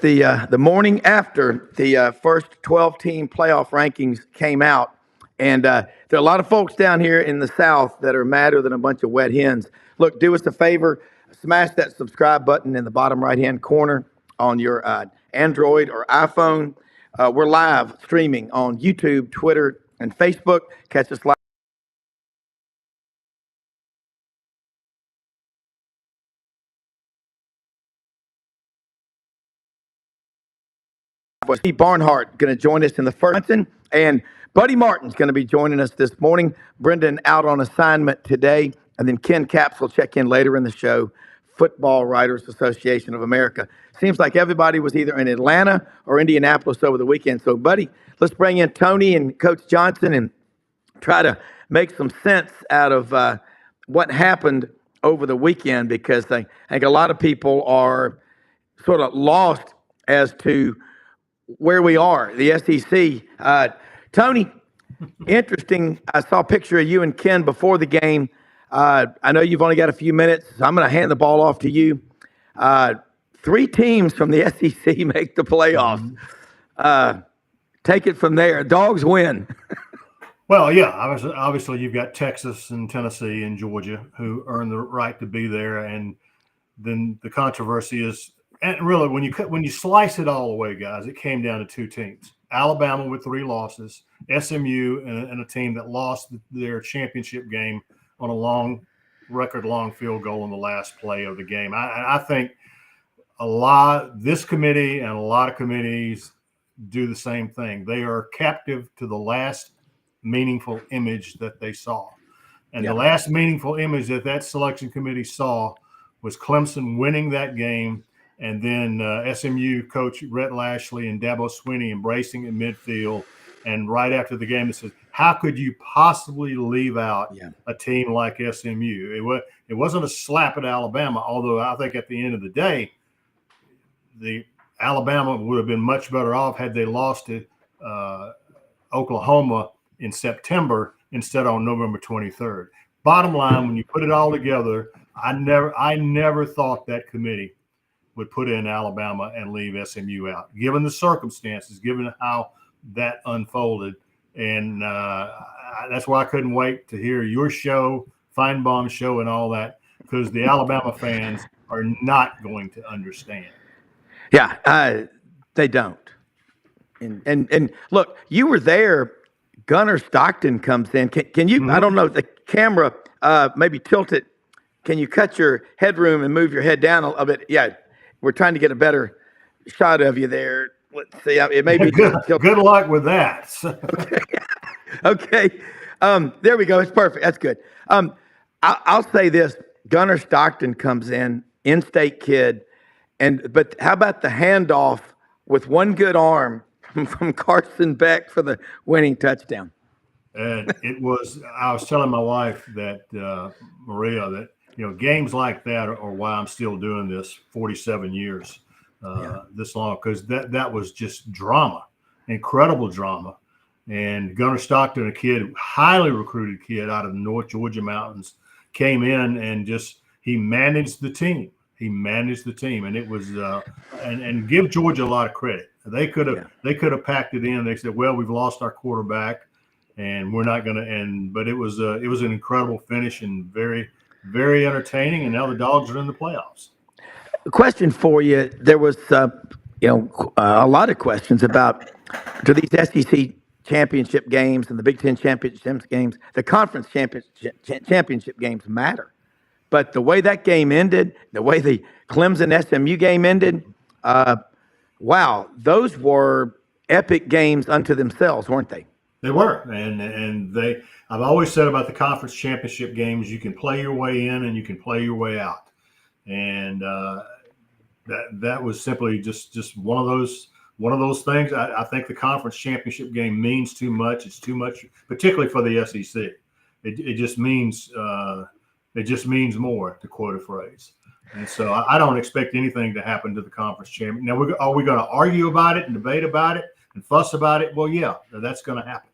the morning after the first 12-team playoff rankings came out, and there are a lot of folks down here in the South that are madder than a bunch of wet hens. Look, do us a favor, smash that subscribe button in the bottom right-hand corner on your Android or iPhone. We're live streaming on YouTube, Twitter, and Facebook. Catch us live. Steve Barnhart going to join us in the first, and Buddy Martin's going to be joining us this morning. Brendan out on assignment today, and then Ken Capps will check in later in the show. Football Writers Association of America. Seems like everybody was either in Atlanta or Indianapolis over the weekend. So, Buddy, let's bring in Tony and Coach Johnson and try to make some sense out of what happened over the weekend, because I think a lot of people are sort of lost as to where we are, the SEC. Tony, interesting. I saw a picture of you and Ken before the game. I know you've only got a few minutes, so I'm going to hand the ball off to you. 3 teams from the SEC make the playoffs. Take it from there. Dogs win. Well, yeah, obviously you've got Texas and Tennessee and Georgia who earn the right to be there, and then the controversy is, and really when you slice it all away, guys, it came down to 2 teams: Alabama with 3 losses, SMU and a team that lost their championship game on a record-long field goal in the last play of the game. I think this committee and a lot of committees do the same thing. They are captive to the last meaningful image that they saw. And the last meaningful image that selection committee saw was Clemson winning that game, and then SMU coach Rhett Lashley and Dabo Swinney embracing in midfield. And right after the game, it says, how could you possibly leave out a team like SMU? It wasn't a slap at Alabama, although I think at the end of the day, the Alabama would have been much better off had they lost to Oklahoma in September instead on November 23rd. Bottom line, when you put it all together, I never thought that committee would put in Alabama and leave SMU out, given the circumstances, given how that unfolded. And that's why I couldn't wait to hear your show, Feinbaum's show, and all that, because the Alabama fans are not going to understand. Yeah, they don't. And look, you were there. Gunnar Stockton comes in. Can you, I don't know, the camera, maybe tilt it. Can you cut your headroom and move your head down a bit? Yeah, we're trying to get a better shot of you there. Let's see. It may be good luck with that. Okay. There we go. It's perfect. That's good. I'll say this. Gunnar Stockton comes in-state kid, but how about the handoff with one good arm from Carson Beck for the winning touchdown? And I was telling my wife that, Maria, that, games like that are why I'm still doing this 47 years. This long, because that was just drama, incredible drama. And Gunnar Stockton, a kid, highly recruited kid out of the North Georgia mountains, came in and he managed the team. And it was and give Georgia a lot of credit. They could have packed it in. They said, well, we've lost our quarterback and we're not going to. But it was an incredible finish and very, very entertaining. And now the Dogs are in the playoffs. A question for you. There was, a lot of questions about, do these SEC championship games and the Big Ten championship games, the conference championship games matter. But the way that game ended, the way the Clemson SMU game ended, wow, those were epic games unto themselves, weren't they? They were, and I've always said about the conference championship games, you can play your way in and you can play your way out. And that was simply just one of those things. I think the conference championship game means too much. It's too much, particularly for the SEC. It just means more, to quote a phrase. And so I don't expect anything to happen to the conference champion. Now, are we going to argue about it and debate about it and fuss about it? Well, yeah, that's going to happen.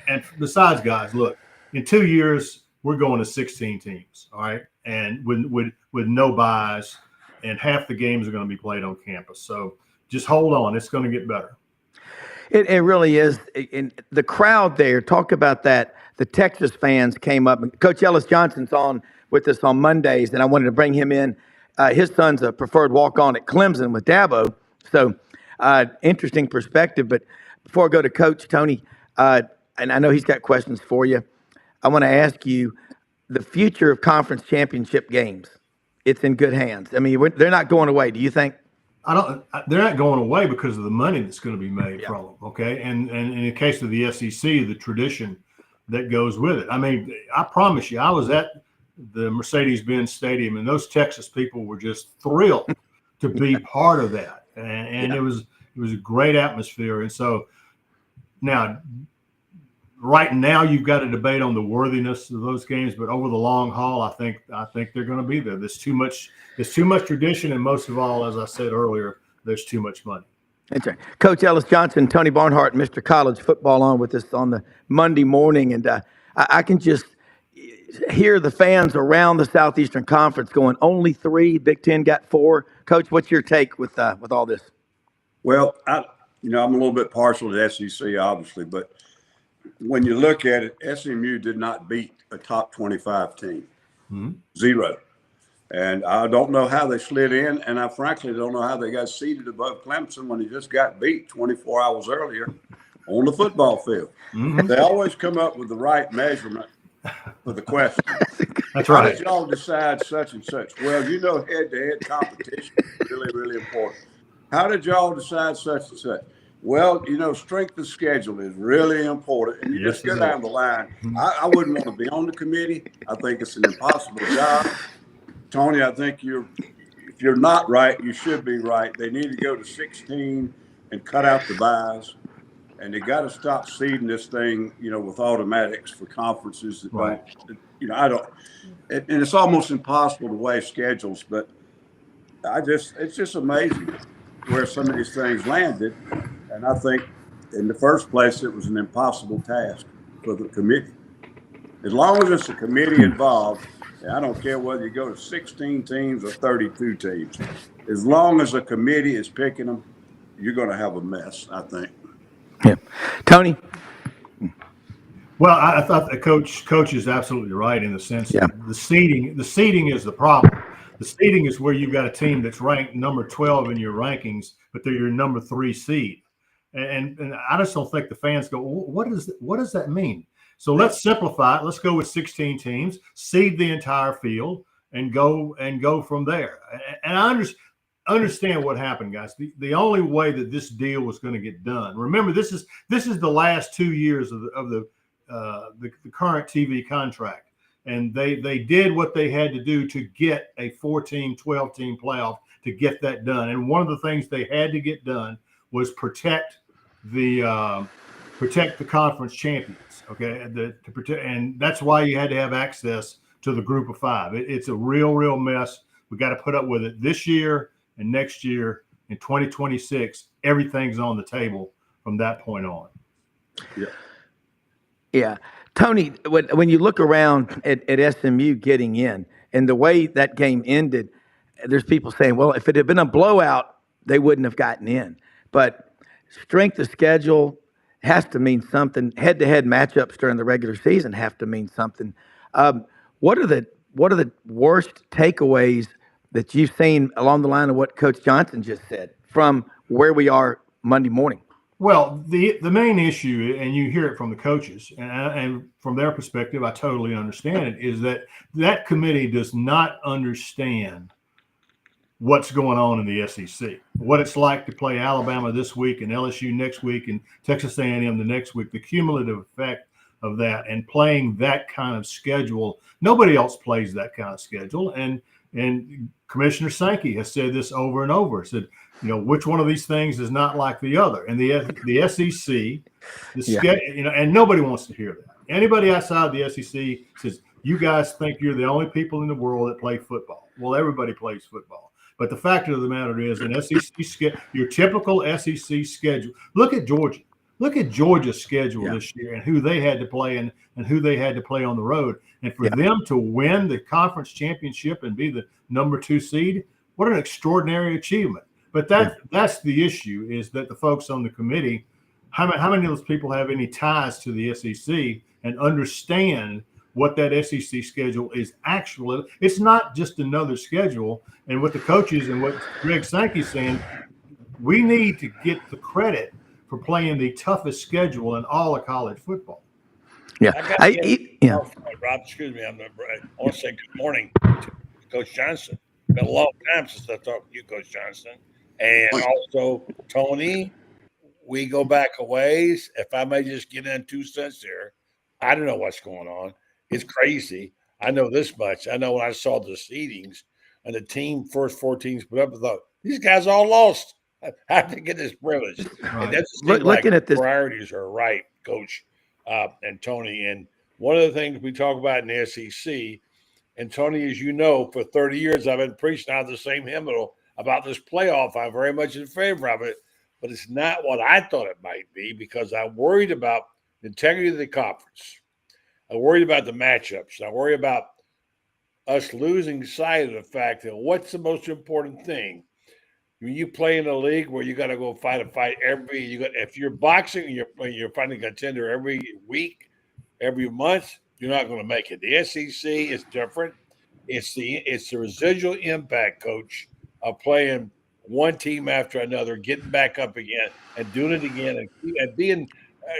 And besides, guys, look, in 2 years we're going to 16 teams, all right, and with no buys, and half the games are going to be played on campus. So just hold on. It's going to get better. It really is. In the crowd there, talk about that. The Texas fans came up. And Coach Ellis Johnson's on with us on Mondays, and I wanted to bring him in. His son's a preferred walk-on at Clemson with Dabo. So interesting perspective. But before I go to Coach Tony, and I know he's got questions for you, I want to ask you the future of conference championship games. It's in good hands. I mean, they're not going away. Do you think? They're not going away because of the money that's going to be made from them. Okay. And in the case of the SEC, the tradition that goes with it. I mean, I promise you, I was at the Mercedes-Benz Stadium and those Texas people were just thrilled to be part of that. And it was a great atmosphere. And so now, right now, you've got a debate on the worthiness of those games, but over the long haul, I think they're going to be there. There's too much tradition, and most of all, as I said earlier, there's too much money. That's right. Coach Ellis Johnson, Tony Barnhart, Mr. College Football on with us on the Monday morning, and I can just hear the fans around the Southeastern Conference going, only 3, Big Ten got 4. Coach, what's your take with all this? Well, I'm a little bit partial to SEC, obviously, but when you look at it, SMU did not beat a top 25 team. Mm-hmm. 0. And I don't know how they slid in, and I frankly don't know how they got seated above Clemson when he just got beat 24 hours earlier on the football field. Mm-hmm. They always come up with the right measurement for the question. That's right. How did y'all decide such and such? Well, head-to-head competition is really, really important. How did y'all decide such and such? Well, strength of schedule is really important. And you just go down the line. I wouldn't want to be on the committee. I think it's an impossible job. Tony, I think if you're not right, you should be right. They need to go to 16 and cut out the buys. And they got to stop seeding this thing, with automatics for conferences that right. don't, and it's almost impossible to weigh schedules, but it's just amazing where some of these things landed. And I think in the first place, it was an impossible task for the committee. As long as it's a committee involved, and I don't care whether you go to 16 teams or 32 teams, as long as a committee is picking them, you're going to have a mess, I think. Yeah. Tony? Well, I thought the coach is absolutely right in the sense that the seeding is the problem. The seeding is where you've got a team that's ranked number 12 in your rankings, but they're your number 3 seed. And I just don't think the fans go, what does that mean? So let's simplify it. Let's go with 16 teams, seed the entire field, and go from there. And I understand what happened, guys. The only way that this deal was going to get done. Remember, this is the last 2 years of the current TV contract, and they did what they had to do to get a 14, 12-team playoff to get that done. And one of the things they had to get done was protect the conference champions. Okay, and that's why you had to have access to the group of 5. It's a real mess. We got to put up with it this year and next year. In 2026, everything's on the table from that point on. Yeah. Tony, when you look around at SMU getting in and the way that game ended, there's people saying, well, if it had been a blowout, they wouldn't have gotten in. But strength of schedule has to mean something. Head-to-head matchups during the regular season have to mean something. What are the worst takeaways that you've seen along the line of what Coach Johnson just said from where we are Monday morning? Well, the main issue, and you hear it from the coaches, and from their perspective, I totally understand it, is that committee does not understand what's going on in the SEC, what it's like to play Alabama this week and LSU next week and Texas A&M the next week, the cumulative effect of that, and playing that kind of schedule. Nobody else plays that kind of schedule, and Commissioner Sankey has said this over and over. Said, which one of these things is not like the other? And the SEC, and nobody wants to hear that. Anybody outside the SEC says, you guys think you're the only people in the world that play football. Well, everybody plays football. But the fact of the matter is, an SEC your typical SEC schedule. Look at Georgia. Look at Georgia's schedule this year and who they had to play and who they had to play on the road. And for them to win the conference championship and be the number 2 seed, What an extraordinary achievement. But that's the issue, is that the folks on the committee, how many of those people have any ties to the SEC and understand what that SEC schedule is actually? It's not just another schedule. And what the coaches and what Greg Sankey's saying, we need to get the credit for playing the toughest schedule in all of college football. Yeah. Rob, excuse me. I want to say good morning to Coach Johnson. It's been a long time since I talked to you, Coach Johnson. And also, Tony, we go back a ways. If I may just get in 2 cents here, I don't know what's going on. It's crazy. I know this much. I know when I saw the seedings and the first 4 teams put up, I thought, these guys all lost. I have to get this privilege. Right. And that's looking at this. Priorities are right, Coach and Tony. And one of the things we talk about in the SEC, and Tony, as you know, for 30 years, I've been preaching out the same hymnal about this playoff. I'm very much in favor of it, but it's not what I thought it might be, because I'm worried about the integrity of the conference. I'm worried about the matchups. I worry about us losing sight of the fact that what's the most important thing? When you play in a league where you got to go fight a fight if you're boxing and you're fighting a contender every week, every month, you're not going to make it. The SEC is different. It's the residual impact, Coach, of playing one team after another, getting back up again and doing it again, and being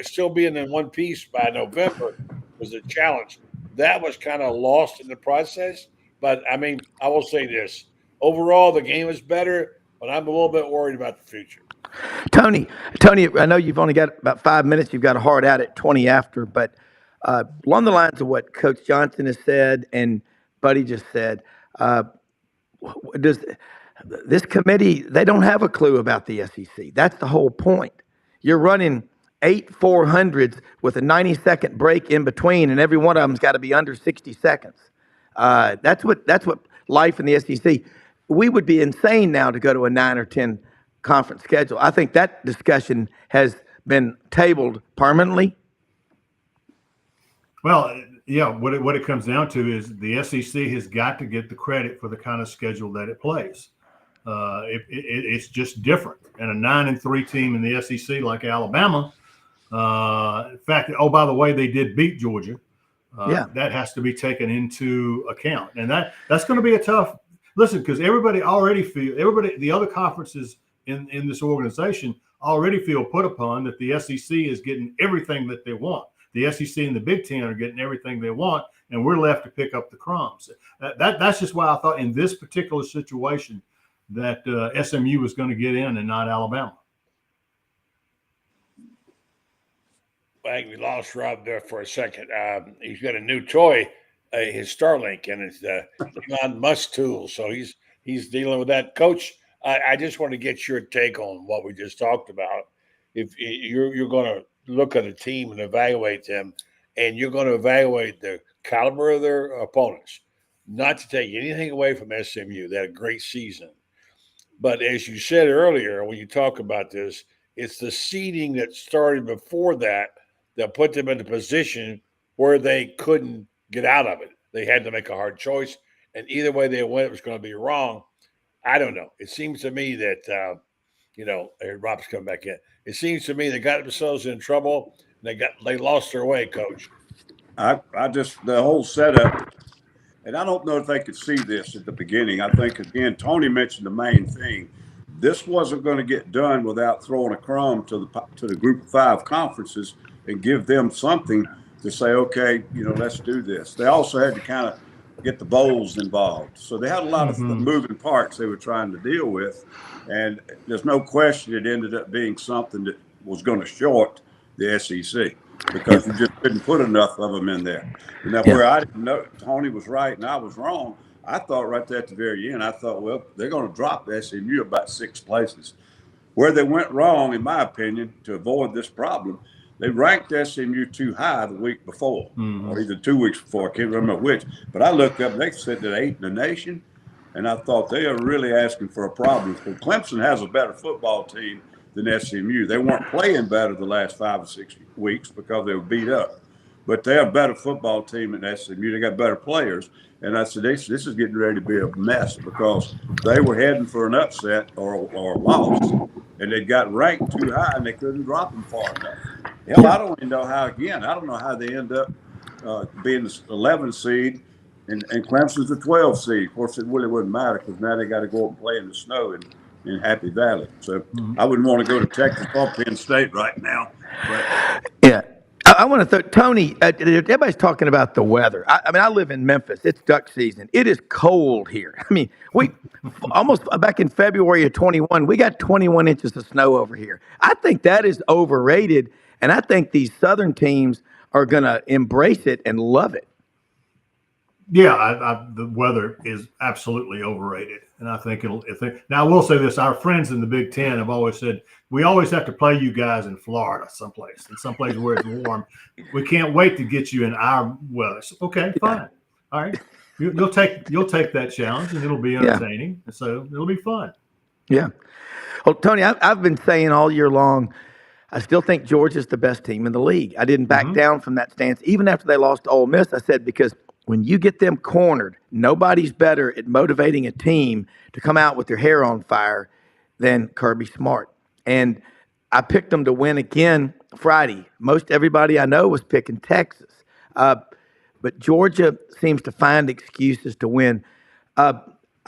still being in one piece by November was a challenge. That was kind of lost in the process. But I mean, I will say this: overall, the game is better, but I'm a little bit worried about the future. Tony, I know you've only got about 5 minutes. You've got a hard out at 20 after, but along the lines of what Coach Johnson has said and Buddy just said, does this committee, they don't have a clue about the SEC. That's the whole point. You're running 8 400s with a 90-second break in between, and every one of them's got to be under 60 seconds. That's what life in the SEC. We would be insane now to go to a 9 or 10 conference schedule. I think that discussion has been tabled permanently. Well, yeah, what it comes down to is the SEC has got to get the credit for the kind of schedule that it plays. It's just different. And a 9-3 team in the SEC like Alabama, in fact, oh, by the way, they did beat Georgia. That has to be taken into account. And that's going to be a tough listen, because the other conferences in this organization already feel put upon that the SEC is getting everything that they want. The SEC and the Big Ten are getting everything they want, and we're left to pick up the crumbs. That's just why I thought in this particular situation that SMU was going to get in and not Alabama. I think we lost Rob there for a second. He's got a new toy, his Starlink, and it's Elon Musk tool. So he's dealing with that. Coach, I just want to get your take on what we just talked about. If you're going to look at a team and evaluate them, and you're going to evaluate the caliber of their opponents, not to take anything away from SMU. They had a great season. But as you said earlier, when you talk about this, it's the seeding that started before that put them in a position where they couldn't get out of it. They had to make a hard choice, and either way they went, it was going to be wrong. I don't know. It seems to me that, Rob's coming back in. It seems to me they got themselves in trouble. They lost their way, Coach. The whole setup, and I don't know if they could see this at the beginning. I think, again, Tony mentioned the main thing. This wasn't going to get done without throwing a crumb to the Group of 5 conferences and give them something to say, okay, let's do this. They also had to kind of get the bowls involved. So they had a lot of moving parts they were trying to deal with. And there's no question it ended up being something that was going to short the SEC because you just couldn't put enough of them in there. And that's where I didn't know Tony was right and I was wrong. I thought right there at the very end, well, they're going to drop SMU about 6 places. Where they went wrong, in my opinion, to avoid this problem, they ranked SMU too high the week before, or either 2 weeks before. I can't remember which. But I looked up, they said that 8 in the nation, and I thought they are really asking for a problem. Because Clemson has a better football team than SMU. They weren't playing better the last 5 or 6 weeks because they were beat up. but they're a better football team than SMU. They got better players. And I said, this is getting ready to be a mess because they were heading for an upset or a loss, and they got ranked too high, and they couldn't drop them far enough. Hell, I don't even know how, again, I don't know how they end up being the 11th seed and Clemson's the 12th seed. Of course, it really wouldn't matter because now they got to go up and play in the snow in Happy Valley. So I wouldn't want to go to Texas or Penn State right now. But Yeah. I want to Tony, everybody's talking about the weather. I mean, I live in Memphis. It's duck season. It is cold here. I mean, we almost back in February of 21, we got 21 inches of snow over here. I think that is overrated, and I think these Southern teams are going to embrace it and love it. Yeah, the weather is absolutely overrated, and I think it'll. Now, I will say this: our friends in the Big Ten have always said we always have to play you guys in Florida, someplace where it's warm. We can't wait to get you in our weather. So, okay, fine, all right. You'll take that challenge, and it'll be entertaining. Yeah. So it'll be fun. Yeah. Well, Tony, I've been saying all year long, I still think Georgia's the best team in the league. I didn't back down from that stance, even after they lost to Ole Miss. I said because when you get them cornered, nobody's better at motivating a team to come out with their hair on fire than Kirby Smart. And I picked them to win again Friday. Most everybody I know was picking Texas. But Georgia seems to find excuses to win. I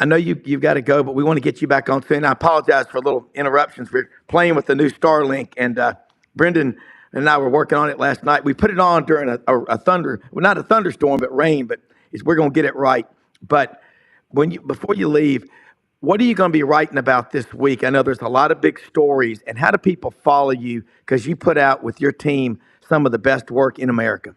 know you've got to go, but we want to get you back on soon. I apologize for little interruptions. We're playing with the new Starlink, and Brendan and I were working on it last night. We put it on during a thunder, well, not a thunderstorm, but rain. But we're going to get it right. But before you leave, what are you going to be writing about this week? I know there's a lot of big stories, and how do people follow you? Because you put out with your team some of the best work in America.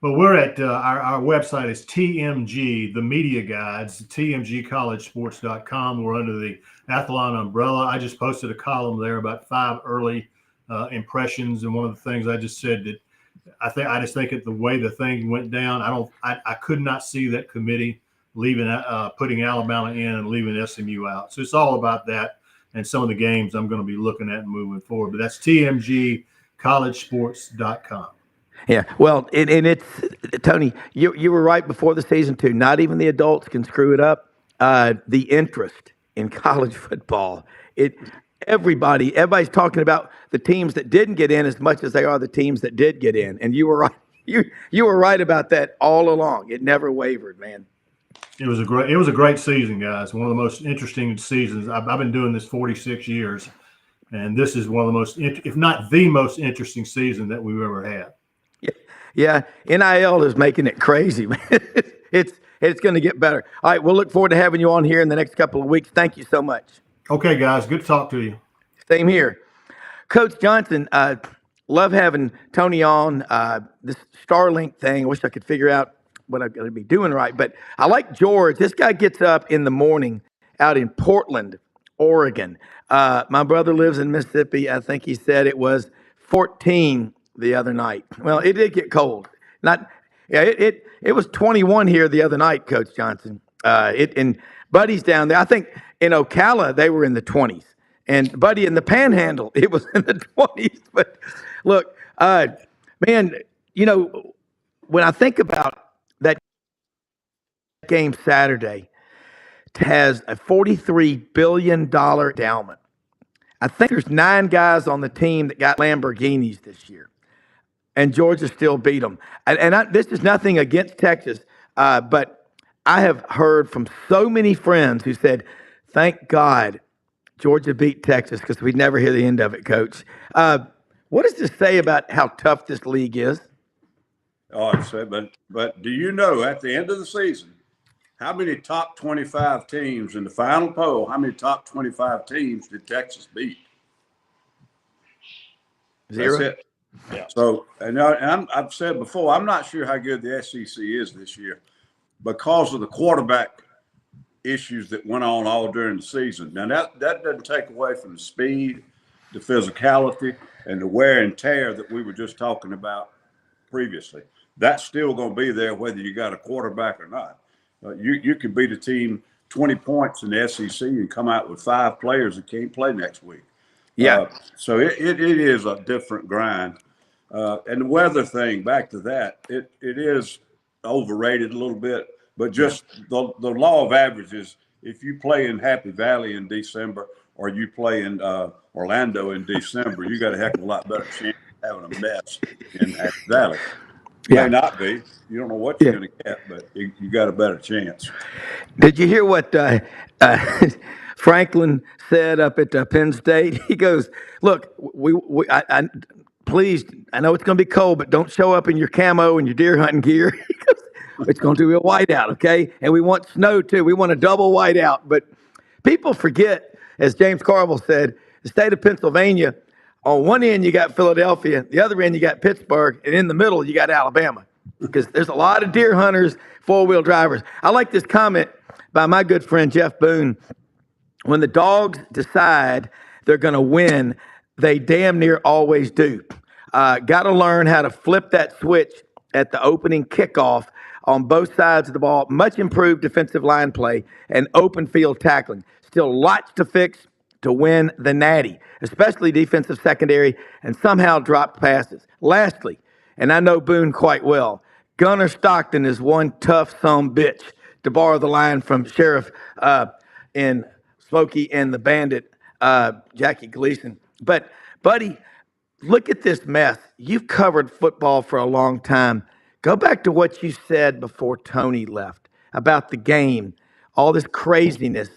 Well, we're at our website is TMG, the media guides, tmgcollegesports.com. We're under the Athlon umbrella. I just posted a column there about 5 early impressions, and one of the things I just said that I just think the way the thing went down, I could not see that committee leaving putting Alabama in and leaving SMU out. So it's all about that and some of the games I'm going to be looking at and moving forward. But that's tmgcollegesports.com. Yeah, well, and it's Tony. You were right before the season too. Not even the adults can screw it up. The interest in college football. Everybody's talking about the teams that didn't get in as much as they are the teams that did get in. And you were right. You were right about that all along. It never wavered, man. It was a great season, guys. One of the most interesting seasons. I've been doing this 46 years, and this is one of the most, if not the most interesting season that we've ever had. Yeah, NIL is making it crazy, man. It's going to get better. All right, we'll look forward to having you on here in the next couple of weeks. Thank you so much. Okay, guys, good to talk to you. Same here. Coach Johnson, love having Tony on. This Starlink thing, I wish I could figure out what I'm going to be doing right. But I like George. This guy gets up in the morning out in Portland, Oregon. My brother lives in Mississippi. I think he said it was 14 the other night. Well, it did get cold. It was 21 here the other night, Coach Johnson. And Buddy's down there. I think in Ocala they were in the 20s, and Buddy in the Panhandle it was in the 20s. But look, man, when I think about that game Saturday, it has a $43 billion endowment. I think there's 9 guys on the team that got Lamborghinis this year. And Georgia still beat them. This is nothing against Texas, but I have heard from so many friends who said, thank God Georgia beat Texas because we'd never hear the end of it, Coach. What does this say about how tough this league is? Oh, I'd say, but do you know at the end of the season, how many top 25 teams in the final poll, how many top 25 teams did Texas beat? 0. That's it. Yeah. So, I've said before, I'm not sure how good the SEC is this year because of the quarterback issues that went on all during the season. Now, that doesn't take away from the speed, the physicality, and the wear and tear that we were just talking about previously. That's still going to be there whether you got a quarterback or not. You could beat a team 20 points in the SEC and come out with 5 players that can't play next week. Yeah. So it is a different grind. And the weather thing, back to that, it is overrated a little bit, but just the law of averages. If you play in Happy Valley in December or you play in Orlando in December, you got a heck of a lot better chance of having a mess in Happy Valley. May not be. You don't know what you're going to get, but you got a better chance. Did you hear what Franklin said up at Penn State? He goes, "Look, please, I know it's going to be cold, but don't show up in your camo and your deer hunting gear. It's going to be a whiteout, okay? And we want snow too. We want a double whiteout." But people forget, as James Carville said, the state of Pennsylvania, on one end you got Philadelphia, the other end you got Pittsburgh, and in the middle you got Alabama. Because there's a lot of deer hunters, four-wheel drivers. I like this comment by my good friend Jeff Boone. When the dogs decide they're going to win, they damn near always do. Got to learn how to flip that switch at the opening kickoff on both sides of the ball. Much improved defensive line play and open field tackling. Still lots to fix to win the Natty, especially defensive secondary and somehow dropped passes. Lastly, and I know Boone quite well, Gunnar Stockton is one tough son bitch, to borrow the line from Sheriff in Smokey and the Bandit, Jackie Gleason. But, buddy, look at this mess. You've covered football for a long time. Go back to what you said before Tony left about the game, all this craziness.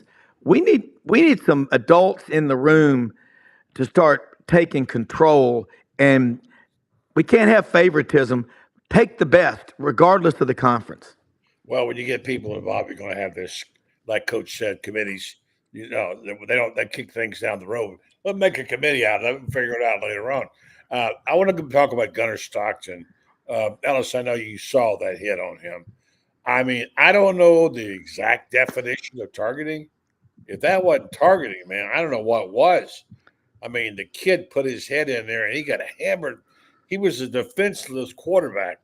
We need some adults in the room to start taking control, and we can't have favoritism. Take the best, regardless of the conference. Well, when you get people involved, you're going to have this, like Coach said, committees. They kick things down the road. Let's make a committee out of it and figure it out later on. I want to talk about Gunnar Stockton. Ellis, I know you saw that hit on him. I mean, I don't know the exact definition of targeting. If that wasn't targeting, man, I don't know what was. I mean, the kid put his head in there and he got hammered. He was a defenseless quarterback.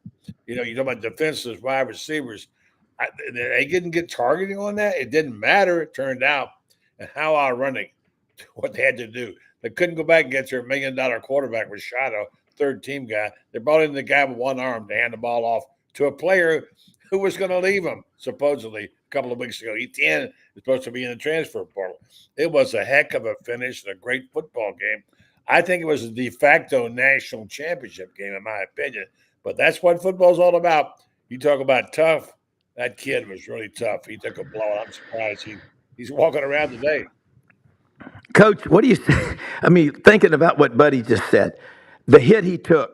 You talk about defenseless wide receivers. They didn't get targeting on that. It didn't matter, it turned out. And how ironic what they had to do. They couldn't go back and get their $1 million quarterback, Rashado, third-team guy. They brought in the guy with one arm to hand the ball off to a player who was going to leave him, supposedly, a couple of weeks ago. Etienne is supposed to be in the transfer portal. It was a heck of a finish and a great football game. I think it was a de facto national championship game, in my opinion. But that's what football's all about. You talk about tough. That kid was really tough. He took a blow. I'm surprised he's walking around today. Coach, what do you say? I mean, thinking about what Buddy just said, the hit he took,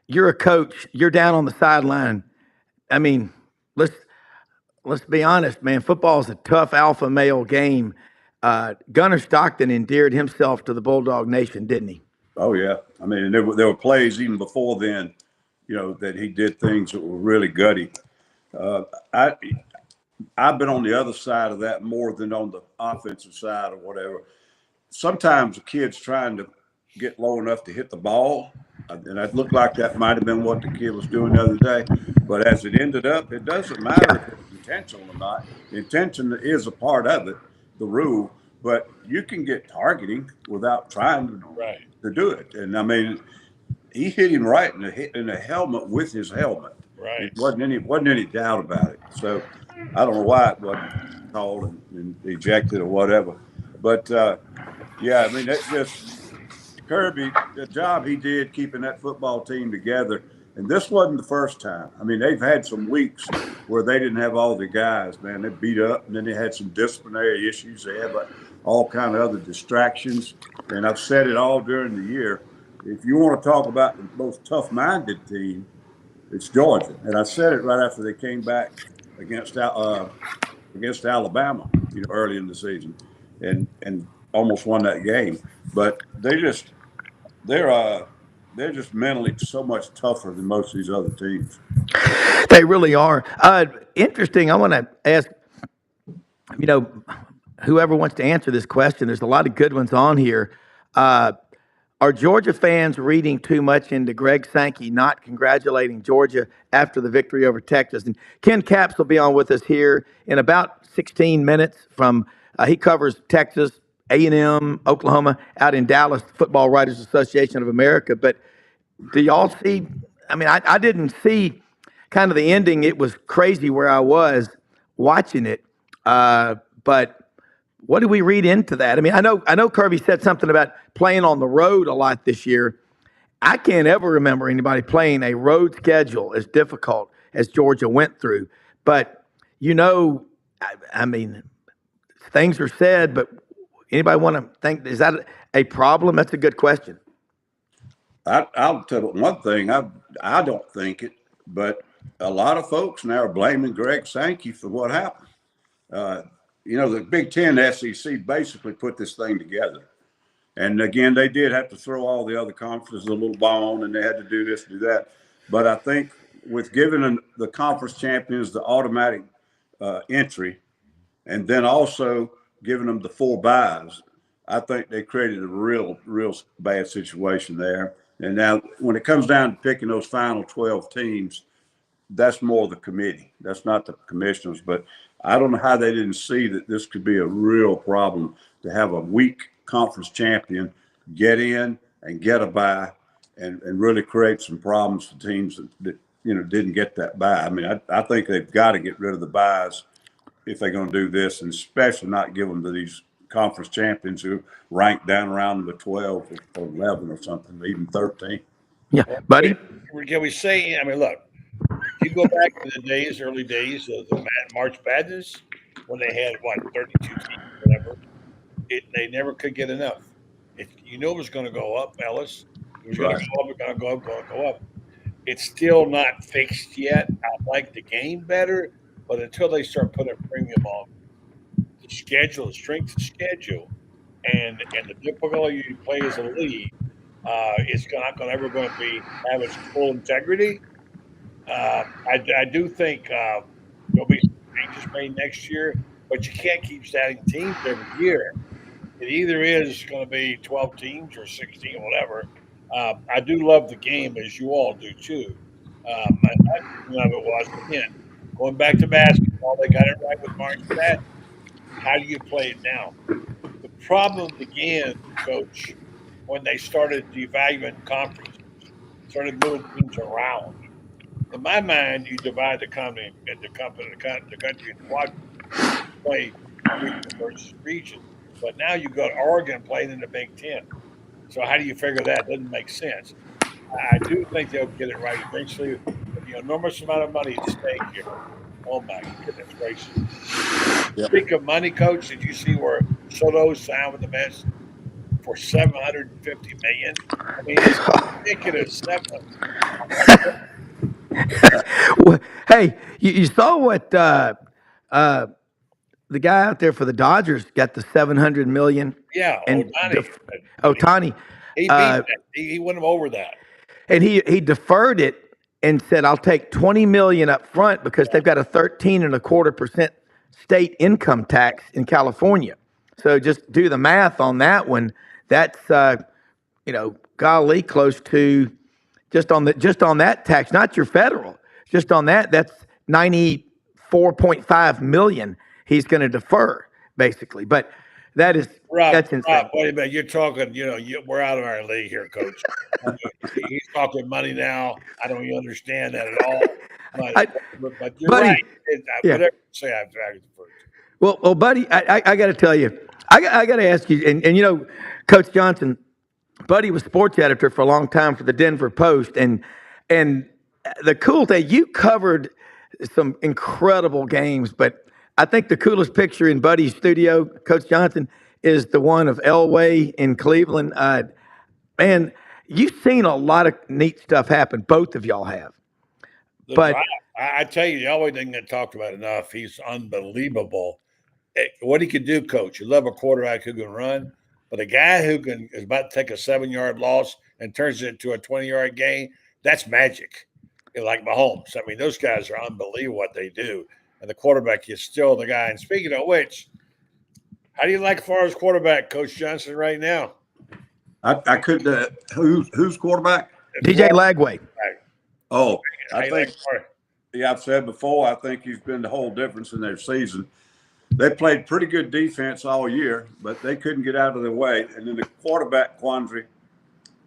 you're a coach, you're down on the sideline. I mean, let's be honest, man. Football is a tough alpha male game. Gunnar Stockton endeared himself to the Bulldog Nation, didn't he? Oh, yeah. I mean, there were plays even before then, that he did things that were really gutty. I've been on the other side of that more than on the offensive side or whatever. Sometimes a kid's trying to get low enough to hit the ball, and it looked like that might have been what the kid was doing the other day. But as it ended up, it doesn't matter if it's intentional or not. The intention is a part of it, the rule, but you can get targeting without trying to do it. And, I mean, he hit him right in the helmet with his helmet. Right. It wasn't any doubt about it. So I don't know why it wasn't called and ejected or whatever. But, I mean, that's just Kirby, the job he did keeping that football team together. And this wasn't the first time. I mean, they've had some weeks where they didn't have all the guys, man. They beat up, and then they had some disciplinary issues. They had all kind of other distractions. And I've said it all during the year. If you want to talk about the most tough-minded team, it's Georgia. And I said it right after they came back against Alabama, early in the season, and almost won that game. But they're just mentally so much tougher than most of these other teams. They really are. Interesting. I want to ask, whoever wants to answer this question. There's a lot of good ones on here. Are Georgia fans reading too much into Greg Sankey not congratulating Georgia after the victory over Texas? And Ken Capps will be on with us here in about 16 minutes. He covers Texas, A&M, Oklahoma, out in Dallas, Football Writers Association of America. But Do y'all see? I mean, I didn't see kind of the ending. It was crazy where I was watching it. But what do we read into that? I mean, I know Kirby said something about playing on the road a lot this year. I can't ever remember anybody playing a road schedule as difficult as Georgia went through. But I mean, things are said, but anybody want to think, is that a problem? That's a good question. I'll tell you one thing. I don't think it, but a lot of folks now are blaming Greg Sankey for what happened. The Big Ten, SEC basically put this thing together. And again, they did have to throw all the other conferences a little bone, and they had to do this, do that. But I think with giving the conference champions the automatic entry, and then also giving them the 4 buys, I think they created a real bad situation there. And now when it comes down to picking those final 12 teams, that's more the committee. That's not the commissioners. But I don't know how they didn't see that this could be a real problem to have a weak conference champion get in and get a bye and really create some problems for teams that didn't get that bye. I mean, I think they've got to get rid of the buys if they're going to do this, and especially not give them to these conference champions who rank down around the 12 or 11 or something, even 13. Yeah, buddy. Can we say? I mean, look. If you go back to the early days of the March Madness, when they had 32 teams, whatever, they never could get enough. It was going to go up, Ellis. It was going to go up, going to go up. It's still not fixed yet. I like the game better, but until they start putting a premium on the schedule, the strength of schedule, and the difficulty you play as a league, it's not ever going to have its full integrity. I do think there'll be some changes made next year, but you can't keep adding teams every year. It either is going to be 12 teams or 16 or whatever. I do love the game, as you all do too. My opinion of it was, again, going back to basketball, they got it right with March Madness. How do you play it now? The problem began, Coach, when they started devaluing conferences, started moving teams around. In my mind, you divide the country into quadrants, play region versus region. But now you've got Oregon playing in the Big Ten. So how do you figure that? Doesn't make sense. I do think they'll get it right eventually. Enormous amount of money at stake here. Oh my goodness gracious! Yep. Speak of money, Coach, did you see where Soto signed with the Mets for $750 million? I mean, it's ridiculous. Hey, you saw what the guy out there for the Dodgers got the $700 million. Yeah, and Ohtani. He went over that, and he deferred it and said, "I'll take $20 million up front because they've got a 13.25% state income tax in California." So just do the math on that one. That's golly, close to. Just on that tax, not your federal, just on that's $94.5 million he's going to defer, basically. But that's insane. Rob, wait a minute. You're talking, we're out of our league here, Coach. He's talking money now. I don't even understand that at all. But you're right. Whatever you say, I've deferred. Well, buddy, I got to tell you, I got to ask you, and Coach Johnson, Buddy was sports editor for a long time for the Denver Post, and the cool thing, you covered some incredible games, but I think the coolest picture in Buddy's studio, Coach Johnson, is the one of Elway in Cleveland. Man, you've seen a lot of neat stuff happen. Both of y'all have. But I tell you, Elway didn't get talked about enough. He's unbelievable. What he could do, Coach. You love a quarterback who can run. But a guy who is about to take a 7-yard loss and turns it into a 20-yard gain, that's magic. Like Mahomes. I mean, those guys are unbelievable what they do. And the quarterback is still the guy. And speaking of which, how do you like Favre's quarterback, Coach Johnson, right now? I couldn't. Who's quarterback? DJ Lagway. Oh, I think. Yeah, I've said before. I think he's been the whole difference in their season. They played pretty good defense all year, but they couldn't get out of their way. And then the quarterback quandary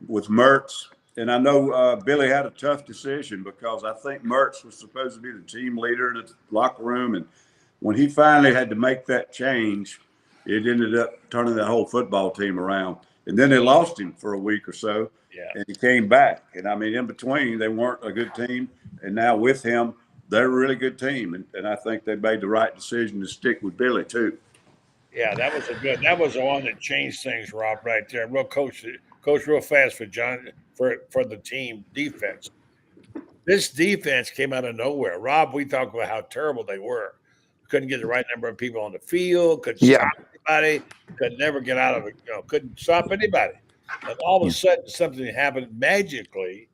with Mertz And I know Billy had a tough decision because I think Mertz was supposed to be the team leader in the locker room. And when he finally had to make that change, it ended up turning that whole football team around. And then they lost him for a week or so. Yeah. And he came back. And I mean, in between, they weren't a good team. And now with him, they're a really good team. And I think they made the right decision to stick with Billy, too. Yeah, that was the one that changed things, Rob, right there. Real coach real fast for John for the team defense. This defense came out of nowhere. Rob, we talked about how terrible they were. Couldn't get the right number of people on the field, couldn't stop anybody, could never get out of it, couldn't stop anybody. And all of a sudden something happened magically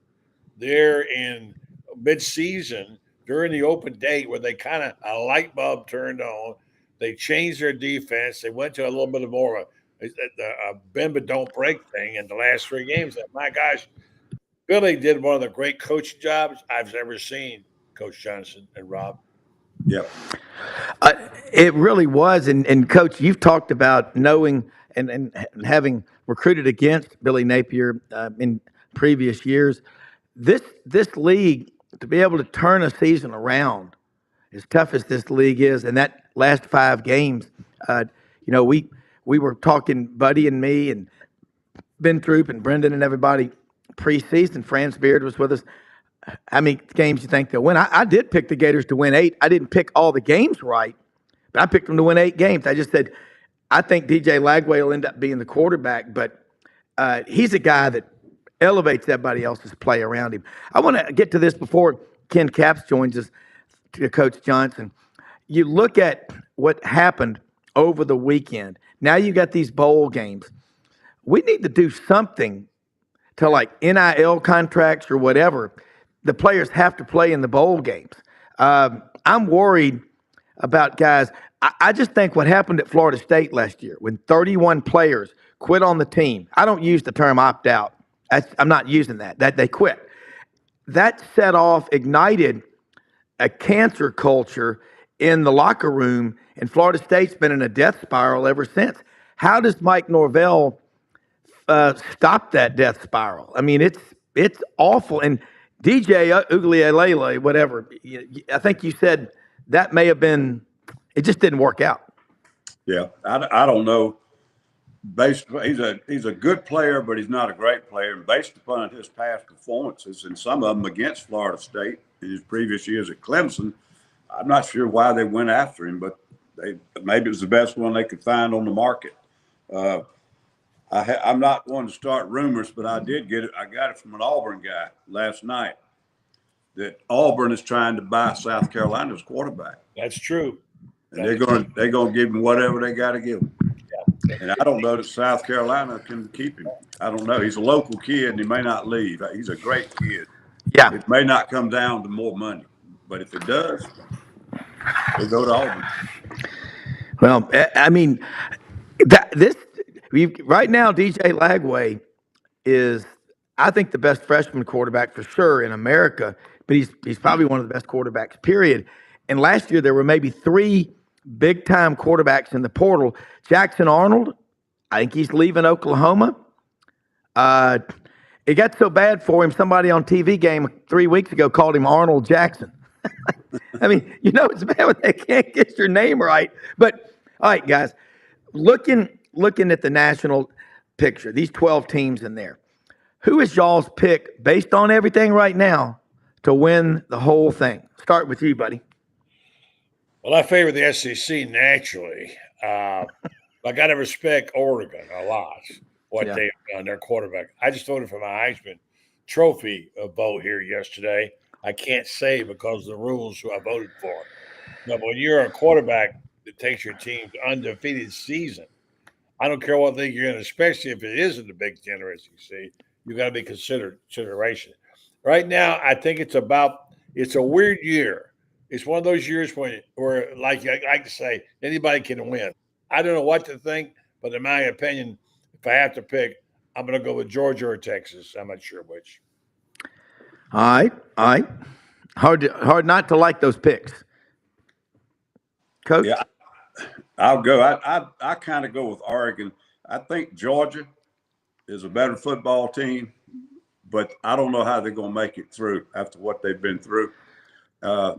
there in mid-season during the open date where they kind of a light bulb turned on. They changed their defense. They went to a little bit more of a bend but don't break thing in the last 3 games. And my gosh, Billy did one of the great coaching jobs I've ever seen, Coach Johnson and Rob. Yeah. It really was. And Coach, you've talked about knowing and having recruited against Billy Napier in previous years. This league, to be able to turn a season around, as tough as this league is, and that last 5 games, we were talking, Buddy and me and Ben Troop and Brendan and everybody preseason. Franz Beard was with us. How many games you think they'll win? I did pick the Gators to win 8. I didn't pick all the games right, but I picked them to win 8 games. I just said, I think DJ Lagway will end up being the quarterback, but he's a guy that elevates everybody else's play around him. I want to get to this before Ken Capps joins us, to Coach Johnson. You look at what happened over the weekend. Now you got these bowl games. We need to do something to, like, NIL contracts or whatever. The players have to play in the bowl games. I'm worried about guys. I just think what happened at Florida State last year when 31 players quit on the team. I don't use the term opt out. I'm not using that. That they quit. That set off, ignited a cancer culture in the locker room, and Florida State's been in a death spiral ever since. How does Mike Norvell stop that death spiral? I mean, it's awful. And DJ Uiagalelei, whatever, I think you said that may have been, it just didn't work out. Yeah, I don't know. He's a good player, but he's not a great player. And based upon his past performances, and some of them against Florida State in his previous years at Clemson, I'm not sure why they went after him, but maybe it was the best one they could find on the market. I'm not going to start rumors, but I did get it. I got it from an Auburn guy last night that Auburn is trying to buy South Carolina's quarterback. That's true. And they're going to give him whatever they got to give him. Yeah. And I don't know that South Carolina can keep him. I don't know. He's a local kid, and he may not leave. He's a great kid. Yeah. It may not come down to more money, but if it does, they go to Auburn. Well, I mean, right now, DJ Lagway is, I think, the best freshman quarterback for sure in America, but he's probably one of the best quarterbacks, period. And last year, there were maybe 3 big-time quarterbacks in the portal. Jackson Arnold, I think he's leaving Oklahoma. It got so bad for him, somebody on TV game 3 weeks ago called him Arnold Jackson. I mean, it's bad when they can't get your name right. But, all right, guys, looking at the national picture, these 12 teams in there, who is y'all's pick based on everything right now to win the whole thing? Start with you, buddy. Well, I favor the SEC naturally. I got to respect Oregon a lot, what they've done, their quarterback. I just voted for my Heisman Trophy vote here yesterday. I can't say because of the rules who I voted for. But when you're a quarterback that takes your team to undefeated season, I don't care what league you're in, especially if it isn't the Big Ten or SEC, you got to be consideration. Right now, I think it's a weird year. It's one of those years where, like I like to say, anybody can win. I don't know what to think, but in my opinion, if I have to pick, I'm going to go with Georgia or Texas. I'm not sure which. All right. Hard not to like those picks. Coach? Yeah, I'll go. I kind of go with Oregon. I think Georgia is a better football team, but I don't know how they're going to make it through after what they've been through.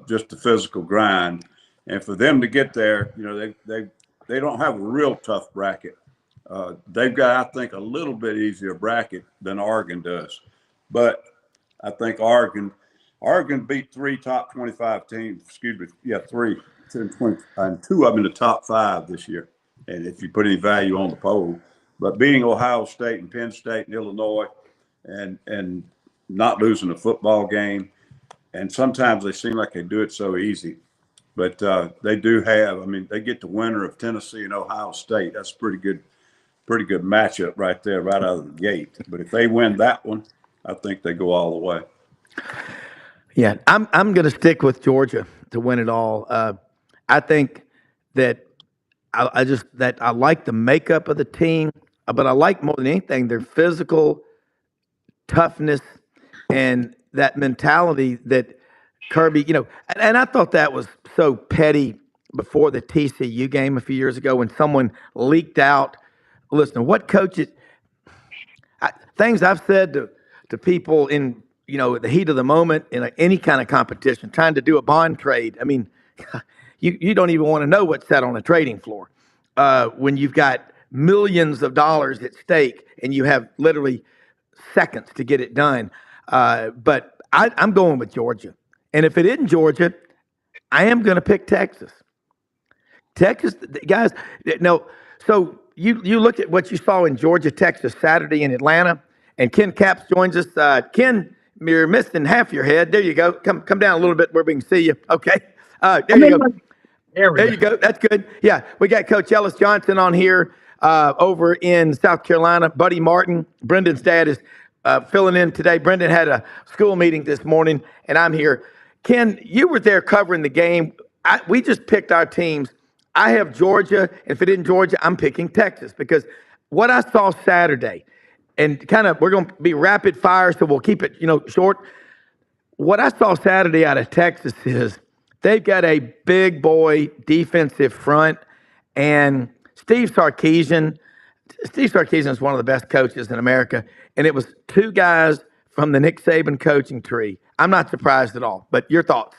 Just the physical grind, and for them to get there, they don't have a real tough bracket. They've got, I think, a little bit easier bracket than Oregon does, but I think Oregon beat 3 top 25 teams. Excuse me, yeah, 3, 10, 20, and 2 of them in the top 5 this year. And if you put any value on the poll, but beating Ohio State and Penn State and Illinois, and not losing a football game, and sometimes they seem like they do it so easy, but they do have. I mean, they get the winner of Tennessee and Ohio State. That's pretty good matchup right there, right out of the gate. But if they win that one, I think they go all the way. Yeah, I'm going to stick with Georgia to win it all. I think that I like the makeup of the team, but I like more than anything their physical toughness and that mentality that Kirby, and I thought that was so petty before the TCU game a few years ago when someone leaked out. Listen, what coaches? Things I've said to people in the heat of the moment in any kind of competition, trying to do a bond trade. I mean, you don't even want to know what's said on a trading floor when you've got millions of dollars at stake and you have literally seconds to get it done. But I'm going with Georgia. And if it isn't Georgia, I am going to pick Texas. Texas, guys, no. So you look at what you saw in Georgia, Texas, Saturday in Atlanta, and Ken Capps joins us. Ken, you're missing half your head. There you go. Come down a little bit where we can see you. Okay. There you go. There you go. That's good. Yeah, we got Coach Ellis Johnson on here over in South Carolina. Buddy Martin, Brendan's dad, is filling in today. Brendan had a school meeting this morning, and I'm here. Ken, you were there covering the game. We just picked our teams. I have Georgia. If it isn't Georgia, I'm picking Texas because what I saw Saturday, and we're going to be rapid fire, so we'll keep it, short. What I saw Saturday out of Texas is they've got a big boy defensive front, and Steve Sarkisian is one of the best coaches in America, and it was 2 guys from the Nick Saban coaching tree. I'm not surprised at all, but your thoughts?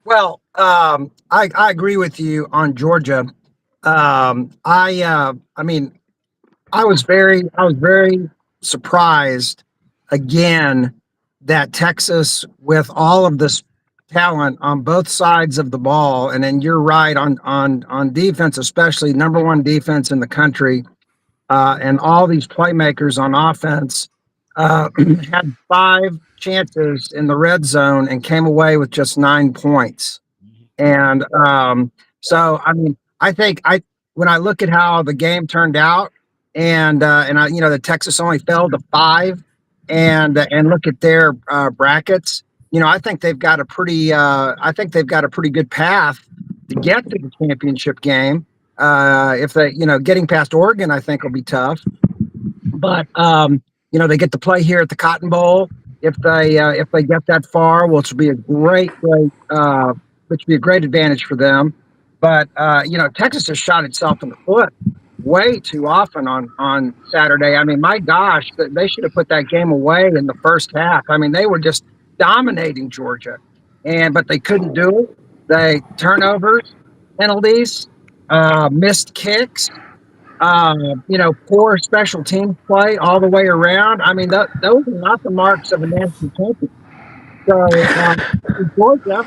Well, I agree with you on Georgia. I mean, I was very surprised again that Texas, with all of this talent on both sides of the ball, and then you're right on defense, especially number 1 defense in the country, and all these playmakers on offense, had 5 chances in the red zone and came away with just 9 points. And so, I mean, I think when I look at how the game turned out, and the Texas only fell to 5, and look at their brackets, I think they've got a pretty good path to get to the championship game. If they, getting past Oregon, I think will be tough, but they get to play here at the Cotton Bowl if they get that far, which will be a great advantage for them. But Texas has shot itself in the foot way too often on Saturday. I mean, my gosh, they should have put that game away in the first half. I mean, they were just dominating Georgia, but they couldn't do it. They turnovers, penalties, missed kicks, poor special team play all the way around. I mean, those are not the marks of a national champion. So Georgia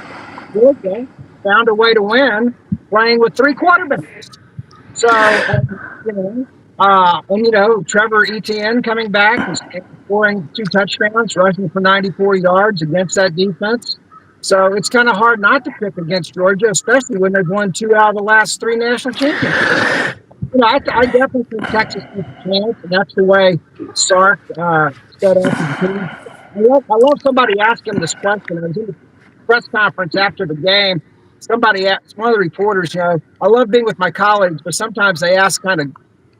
found a way to win playing with 3 quarterbacks. So, Trevor Etienne coming back and scoring 2 touchdowns, rushing for 94 yards against that defense. So it's kind of hard not to pick against Georgia, especially when they've won 2 out of the last 3 national championships. I definitely think Texas has a chance, and that's the way Sark set up the team. I love somebody asked him this question. I was in the press conference after the game. Somebody asked, one of the reporters, I love being with my colleagues, but sometimes they ask kind of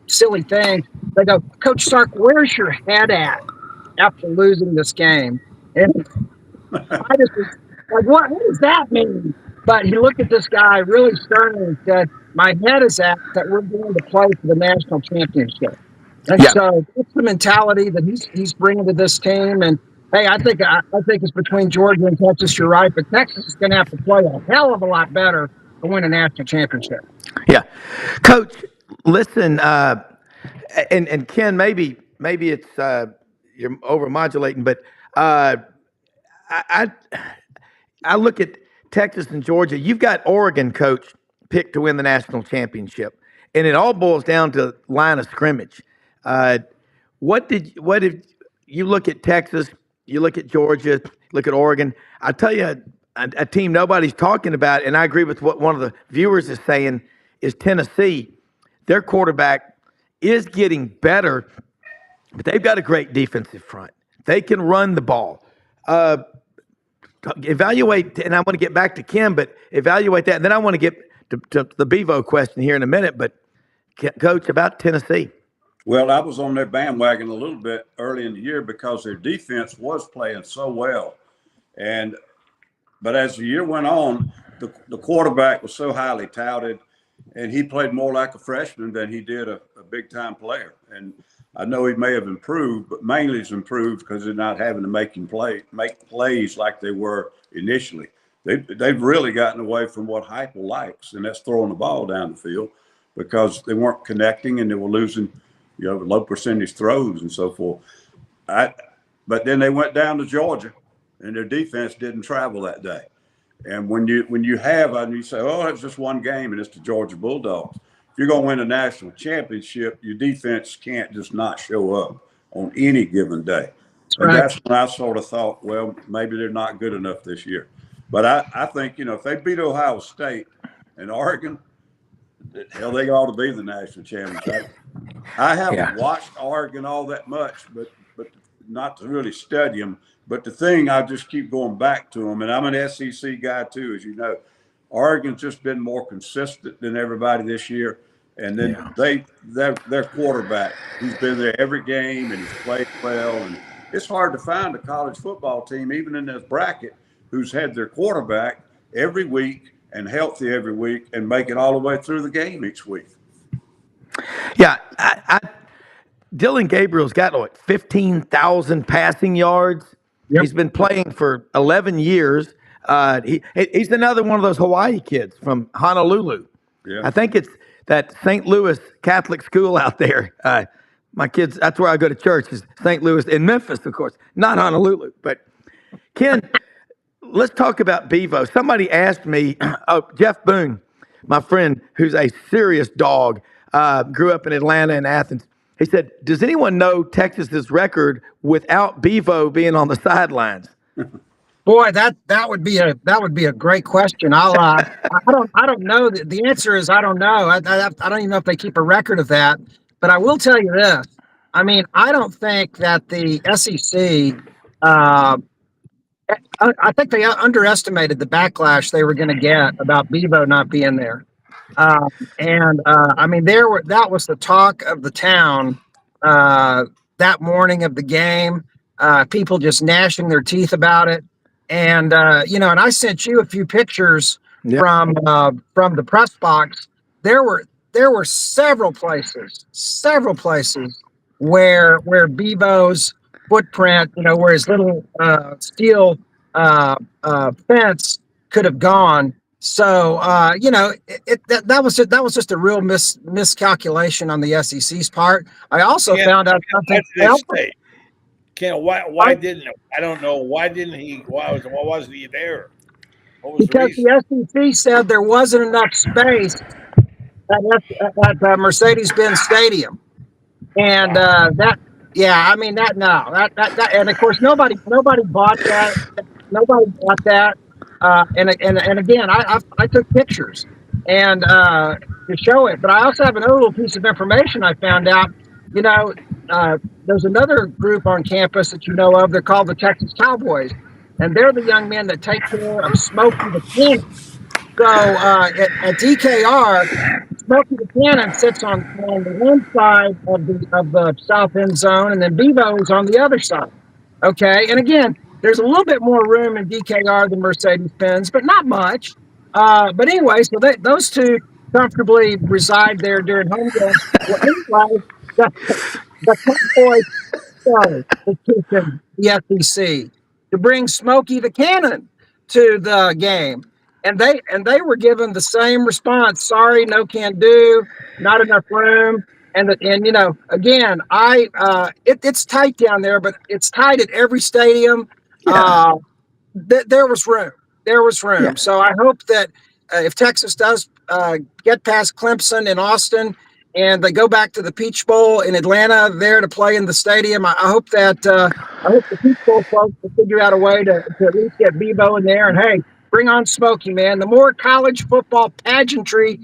silly things. They go, Coach Sark, where's your head at after losing this game? And I just was like, what does that mean? But he looked at this guy really sternly and said, my head is at that we're going to play for the national championship. And so that's the mentality that he's bringing to this team. And hey, I think it's between Georgia and Texas. You're right, but Texas is going to have to play a hell of a lot better to win a national championship. Yeah, Coach. Listen, and Ken, maybe it's you're overmodulating, but I look at Texas and Georgia. You've got Oregon, Coach, picked to win the national championship, and it all boils down to line of scrimmage. What did you look at Texas? You look at Georgia. Look at Oregon. I tell you, a team nobody's talking about, and I agree with what one of the viewers is saying, is Tennessee. Their quarterback is getting better, but they've got a great defensive front. They can run the ball. Evaluate, and I want to get back to Kim, but evaluate that. And then I want to get to the Bevo question here in a minute. But, Coach, about Tennessee. Well, I was on their bandwagon a little bit early in the year because their defense was playing so well. But as the year went on, the quarterback was so highly touted, and he played more like a freshman than he did a big-time player. And I know he may have improved, but mainly he's improved because they're not having to make plays like they were initially. They've really gotten away from what Heupel likes, and that's throwing the ball down the field, because they weren't connecting and they were losing, low percentage throws and so forth. But then they went down to Georgia, and their defense didn't travel that day. And when you have, and you say, oh, it's just one game and it's the Georgia Bulldogs. If you're going to win a national championship, your defense can't just not show up on any given day. And that's when I sort of thought, well, maybe they're not good enough this year. But I think, if they beat Ohio State and Oregon, hell, they ought to be the national champions. I haven't watched Oregon all that much, but not to really study them. But the thing, I just keep going back to them, and I'm an SEC guy too, as you know. Oregon's just been more consistent than everybody this year. And then their quarterback, he's been there every game and he's played well. And it's hard to find a college football team, even in this bracket, who's had their quarterback every week and healthy every week and make it all the way through the game each week. Yeah, Dylan Gabriel's got 15,000 passing yards. Yep. He's been playing for 11 years. He's another one of those Hawaii kids from Honolulu. Yeah. I think it's that St. Louis Catholic school out there. My kids, that's where I go to church, is St. Louis, in Memphis, of course, not Honolulu. But Ken, let's talk about Bevo. Somebody asked me, Jeff Boone, my friend, who's a serious dog, grew up in Atlanta and Athens. He said, does anyone know Texas's record without Bevo being on the sidelines? Boy, that would be a great question. I don't know. The answer is I don't know. I don't even know if they keep a record of that. But I will tell you this. I mean, I don't think that the SEC. I think they underestimated the backlash they were going to get about Bevo not being there. I mean, that was the talk of the town that morning of the game. People just gnashing their teeth about it. And and I sent you a few pictures from the press box. There were several places where Bevo's footprint, where his little steel fence could have gone. So that was just a real miscalculation on the SEC's part. I also found out something else. Why didn't I don't know why didn't he? Why wasn't he there? Because the SEC said there wasn't enough space at Mercedes-Benz Stadium, and and of course nobody bought that. Nobody bought that. And again, I took pictures and to show it. But I also have another little piece of information I found out. There's another group on campus that you know of. They're called the Texas Cowboys, and they're the young men that take care of Smokey the Cannon. So at DKR, Smokey the Cannon sits on the one side of the south end zone, and then Bevo is on the other side. Okay, and again, there's a little bit more room in DKR than Mercedes-Benz, but not much. But anyway, so those two comfortably reside there during home games. Well, anyway, the Cowboys petitioned the SEC to bring Smokey the Cannon to the game, and they were given the same response: sorry, no can do, not enough room. And you know, again, it's tight down there, but it's tight at every stadium. Yeah. There was room. There was room. Yeah. So I hope that if Texas does get past Clemson in Austin and they go back to the Peach Bowl in Atlanta there to play in the stadium, I hope that I hope the Peach Bowl folks will figure out a way to at least get Bebo in there. And hey, bring on Smokey, man. The more college football pageantry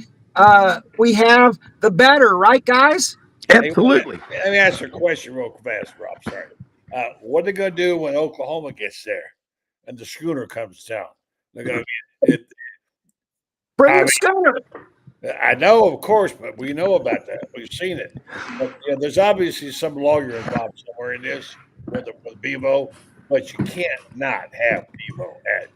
we have, the better, right, guys? Absolutely. Hey, let me ask you a question real fast, Rob. Sorry. What are they going to do when Oklahoma gets there and the schooner comes down? They're going to get it. Bring the schooner. I know, of course, but we know about that. We've seen it. But, there's obviously some lawyer involved somewhere in this with Bevo, but you can't not have Bevo at.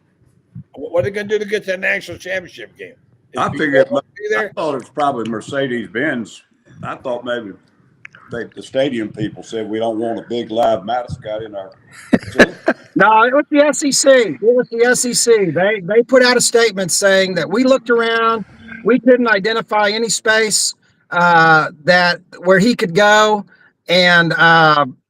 What are they going to do to get to the national championship game? I figured. I thought it was probably Mercedes-Benz. I thought maybe the stadium people said we don't want a big live mascot in our. No, it was the SEC. It was the SEC. They put out a statement saying that we looked around, we couldn't identify any space that where he could go, and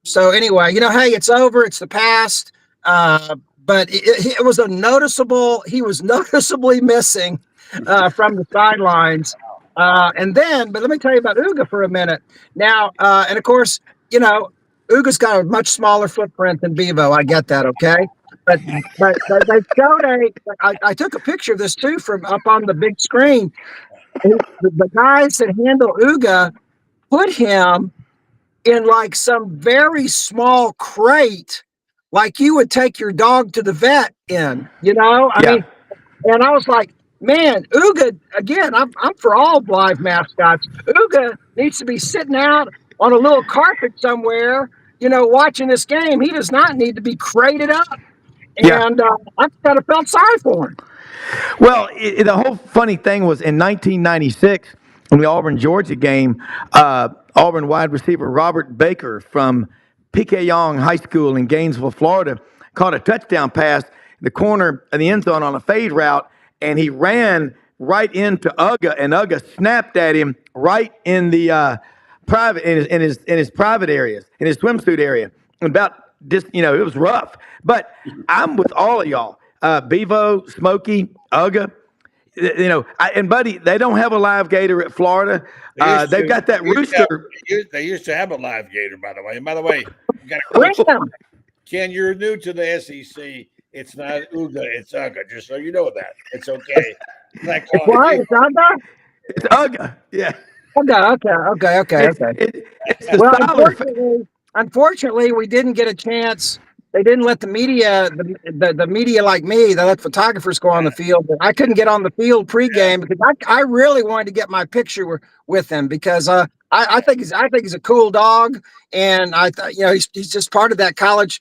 so anyway, you know, hey, it's over. It's the past. But it was a noticeable. He was noticeably missing from the sidelines. And then, but let me tell you about Uga for a minute. Now, and of course, you know, Uga's got a much smaller footprint than Bevo. I get that, okay? But they showed I took a picture of this too from up on the big screen. The guys that handle Uga put him in like some very small crate, like you would take your dog to the vet in, you know? I mean, and I was like, man, Uga, again, I'm for all live mascots. Uga needs to be sitting out on a little carpet somewhere, you know, watching this game. He does not need to be crated up. And I kind of felt sorry for him. Well, the whole funny thing was in 1996, in the Auburn-Georgia game, Auburn wide receiver Robert Baker from P.K. Young High School in Gainesville, Florida, caught a touchdown pass in the corner of the end zone on a fade route, and he ran right into Uga, and Uga snapped at him right in the private in his private areas, in his swimsuit area. About just, you know, it was rough. But I'm with all of y'all. Bevo, Smokey, Uga. You know, and Buddy, they don't have a live gator at Florida. They've got that rooster. They used to have a live gator, by the way. And by the way, you got to Ken, you're new to the SEC. It's not Uga, it's Uga. Just so you know that. It's okay. It's Uga? It's Uga. Yeah. Okay. It's the well, unfortunately, we didn't get a chance. They didn't let the media, the media like me, they let photographers go on the field. But I couldn't get on the field pregame because I really wanted to get my picture with him because I think he's a cool dog, and I thought, you know, he's just part of that college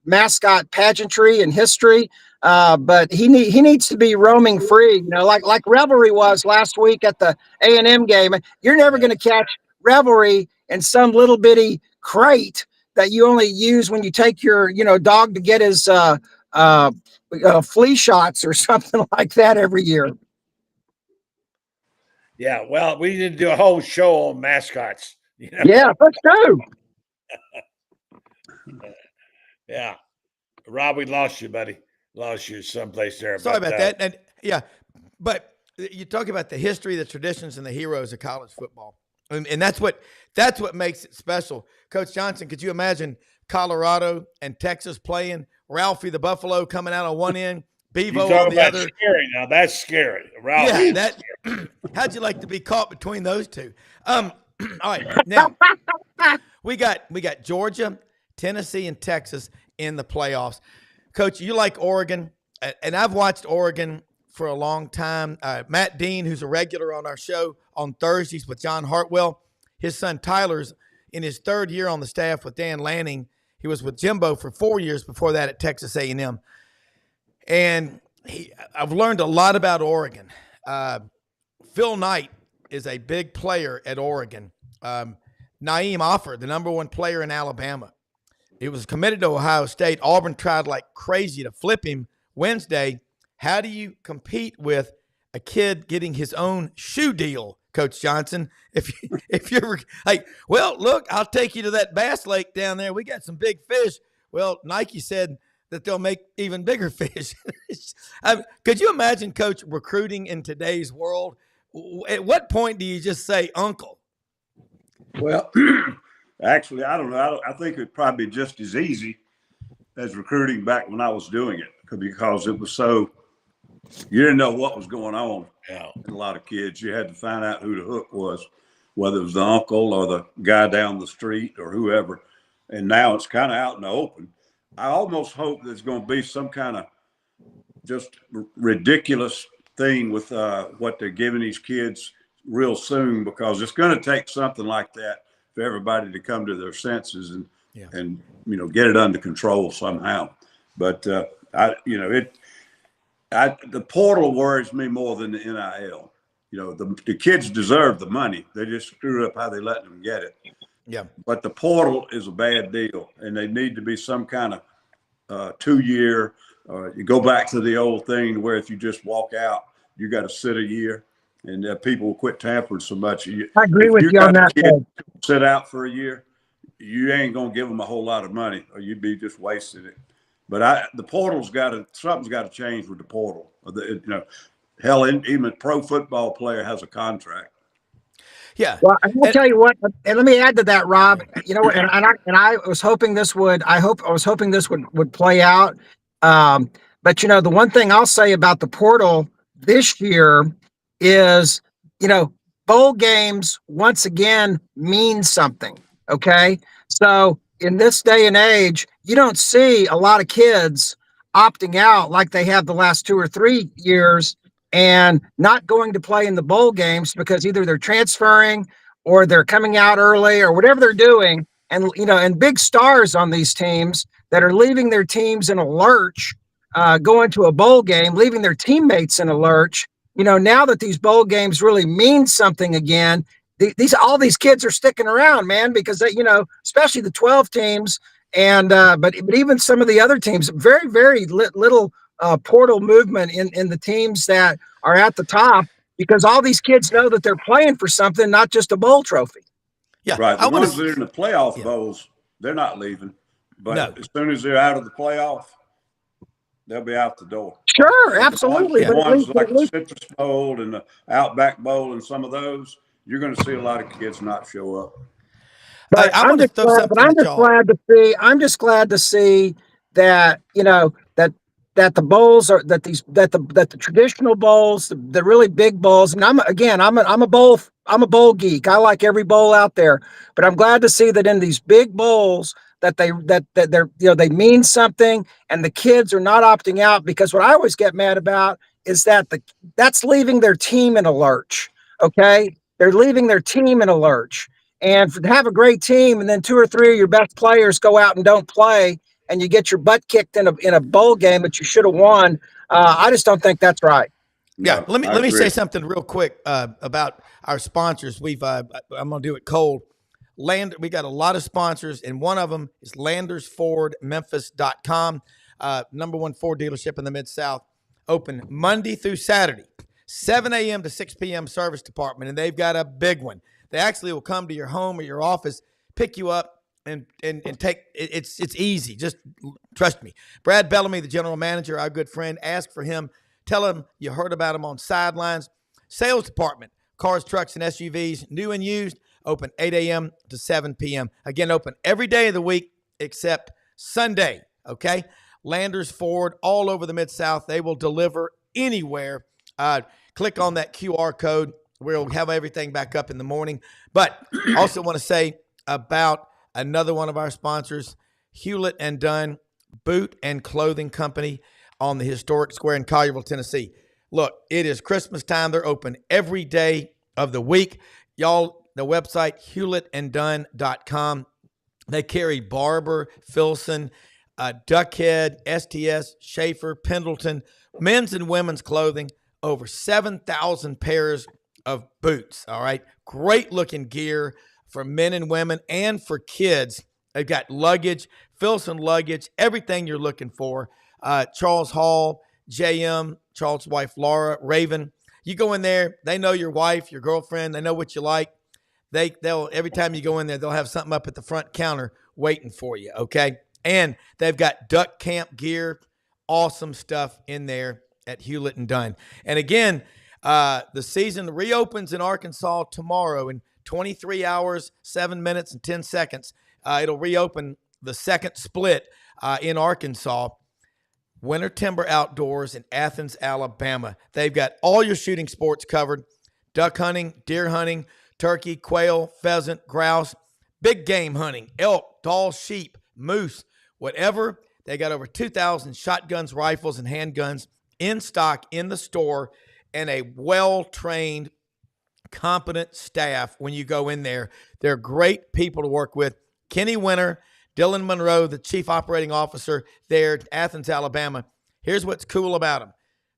mascot pageantry and history. But he needs to be roaming free, you know, like Revelry was last week at the A&M game. You're never going to catch Revelry in some little bitty crate that you only use when you take your, you know, dog to get his flea shots or something like that every year. Yeah, well, we need to do a whole show on mascots. You know? Yeah, let's go. Yeah. Rob, we lost you, buddy. Lost you someplace there. Sorry about that. And but you talk about the history, the traditions, and the heroes of college football. And that's what makes it special. Coach Johnson, could you imagine Colorado and Texas playing? Ralphie the Buffalo coming out on one end, Bevo on the other. Scary now. That's scary. Ralphie. Yeah, how'd you like to be caught between those two? All right, now we got Georgia, Tennessee, and Texas in the playoffs. Coach, you like Oregon, and I've watched Oregon for a long time. Matt Dean, who's a regular on our show on Thursdays with John Hartwell, his son Tyler's in his third year on the staff with Dan Lanning. He was with Jimbo for 4 years before that at Texas A&M. And I've learned a lot about Oregon. Phil Knight is a big player at Oregon. Naeem Offer, the number one player in Alabama. He was committed to Ohio State. Auburn tried like crazy to flip him Wednesday. How do you compete with a kid getting his own shoe deal, Coach Johnson? If you're like, well, look, I'll take you to that Bass Lake down there. We got some big fish. Well, Nike said that they'll make even bigger fish. Could you imagine, Coach, recruiting in today's world? At what point do you just say uncle? Well, actually, I don't know. I think it'd probably be just as easy as recruiting back when I was doing it, because it was so, you didn't know what was going on. Yeah. And a lot of kids, you had to find out who the hook was, whether it was the uncle or the guy down the street or whoever. And now it's kind of out in the open. I almost hope there's going to be some kind of just ridiculous thing with what they're giving these kids real soon, because it's going to take something like that for everybody to come to their senses and get it under control somehow. But the portal worries me more than the NIL. The kids deserve the money. They just screwed up how they let them get it. Yeah. But the portal is a bad deal, and they need to be some kind of 2-year. You go back to the old thing where if you just walk out, you got to sit a year, and people will quit tampering so much. I agree with you on that. Sit out for a year, you ain't gonna give them a whole lot of money, or you'd be just wasting it. But the portal's something's got to change with the portal. Hell, even a pro football player has a contract. Yeah. Well, I'm gonna tell you what, and let me add to that, Rob. I was hoping this would. I was hoping this would play out. But the one thing I'll say about the portal this year is, bowl games once again mean something. Okay, so in this day and age, you don't see a lot of kids opting out like they have the last 2 or 3 years and not going to play in the bowl games because either they're transferring or they're coming out early or whatever they're doing. And big stars on these teams that are leaving their teams in a lurch, going to a bowl game, leaving their teammates in a lurch. Now that these bowl games really mean something again, all these kids are sticking around, man, because they, especially the 12 teams but even some of the other teams, very, very little portal movement in the teams that are at the top, because all these kids know that they're playing for something, not just a bowl trophy. Yeah, Right. The ones that are in the playoff bowls, they're not leaving. But as soon as they're out of the playoff, they'll be out the door. Sure, absolutely. The ones like the Citrus Bowl and the Outback Bowl and some of those, you're going to see a lot of kids not show up. But I'm just glad to see that that the bowls are that the traditional bowls, the really big bowls. And I'm a bowl geek. I like every bowl out there. But I'm glad to see that in these big bowls that they mean something, and the kids are not opting out, because what I always get mad about is that that's leaving their team in a lurch. Okay, they're leaving their team in a lurch. And to have a great team, and then 2 or 3 of your best players go out and don't play, and you get your butt kicked in a bowl game that you should have won. I just don't think that's right. Yeah, let me say something real quick about our sponsors. I'm gonna do it cold. We got a lot of sponsors, and one of them is LandersFordMemphis.com, number one Ford dealership in the Mid-South, open Monday through Saturday, 7 a.m. to 6 p.m. service department, and they've got a big one. They actually will come to your home or your office, pick you up, and take it's easy. Just trust me. Brad Bellamy, the general manager, our good friend, ask for him. Tell him you heard about him on Sidelines. Sales department, cars, trucks, and SUVs, new and used, open 8 a.m. to 7 p.m. Again, open every day of the week except Sunday, okay? Landers Ford, all over the Mid-South. They will deliver anywhere. Click on that QR code. We'll have everything back up in the morning. But I also want to say about another one of our sponsors, Hewlett and Dunn Boot and Clothing Company on the historic square in Collierville, Tennessee. Look, it is Christmas time. They're open every day of the week. Y'all, the website, hewlettanddunn.com. They carry Barber, Filson, Duckhead, STS, Schaefer, Pendleton, men's and women's clothing, over 7,000 pairs of boots. All right. Great looking gear for men and women and for kids. They've got luggage, Filson luggage, everything you're looking for. Charles Hall, JM, Charles' wife, Laura, Raven. You go in there, they know your wife, your girlfriend, they know what you like. They'll every time you go in there, they'll have something up at the front counter waiting for you, okay? And they've got duck camp gear, awesome stuff in there at Hewlett and Dunn. And again, the season reopens in Arkansas tomorrow in 23 hours, 7 minutes, and 10 seconds. It'll reopen the second split in Arkansas. Winter Timber Outdoors in Athens, Alabama. They've got all your shooting sports covered. Duck hunting, deer hunting, turkey, quail, pheasant, grouse, big game hunting, elk, Dall, sheep, moose, whatever. They got over 2,000 shotguns, rifles, and handguns in stock in the store, and a well-trained, competent staff when you go in there. They're great people to work with. Kenny Winter, Dylan Monroe, the chief operating officer there at Athens, Alabama. Here's what's cool about them.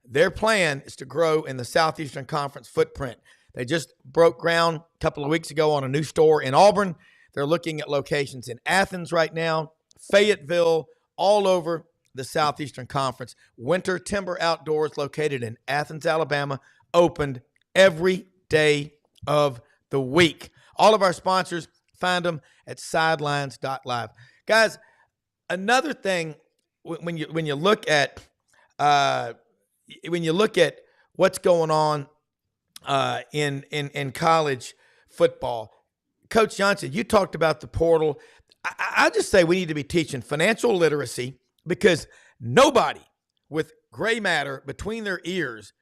Their plan is to grow in the Southeastern Conference footprint. They just broke ground a couple of weeks ago on a new store in Auburn. They're looking at locations in Athens right now, Fayetteville, all over the Southeastern Conference. Winter Timber Outdoors, located in Athens, Alabama, opened every day of the week. All of our sponsors, find them at sidelines.live. Guys, another thing when you look at what's going on in college football, Coach Johnson, you talked about the portal. I just say we need to be teaching financial literacy, because nobody with gray matter between their ears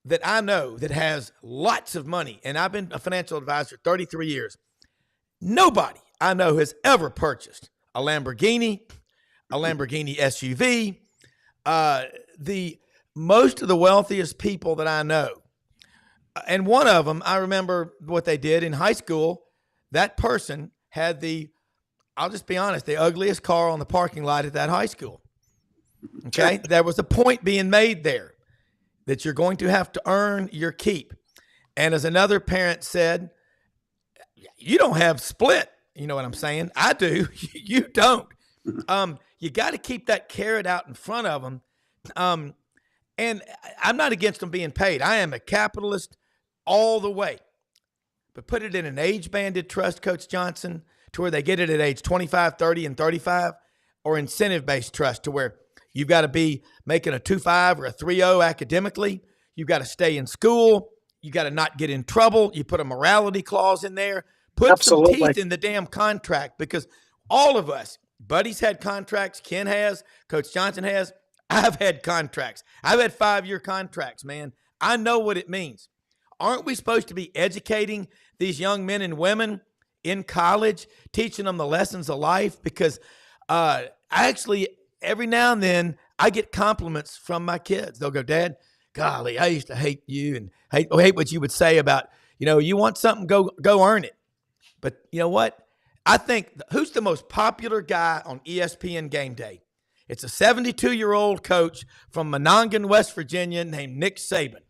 that I know that has lots of money, and I've been a financial advisor 33 years, nobody I know has ever purchased a Lamborghini SUV. Most of the wealthiest people that I know, and one of them, I remember what they did in high school. That person had I'll just be honest, the ugliest car on the parking lot at that high school. Okay? There was a point being made there that you're going to have to earn your keep. And as another parent said, you don't have split. You know what I'm saying? I do. You don't. You got to keep that carrot out in front of them. And I'm not against them being paid. I am a capitalist all the way. But put it in an age-banded trust, Coach Johnson, to where they get it at age 25, 30, and 35, or incentive-based trust to where you've got to be making a 2.5 or a 3.0 academically. You've got to stay in school. You got to not get in trouble. You put a morality clause in there. Put some teeth in the damn contract, because all of us, Buddy's had contracts, Ken has, Coach Johnson has. I've had contracts. I've had 5-year contracts, man. I know what it means. Aren't we supposed to be educating these young men and women in college, teaching them the lessons of life? Because every now and then I get compliments from my kids. They'll go, Dad, golly, I used to hate you and hate what you would say about, you want something, go earn it. But you know what? I think, who's the most popular guy on ESPN Game Day? It's a 72-year-old coach from Monongah, West Virginia, named Nick Saban.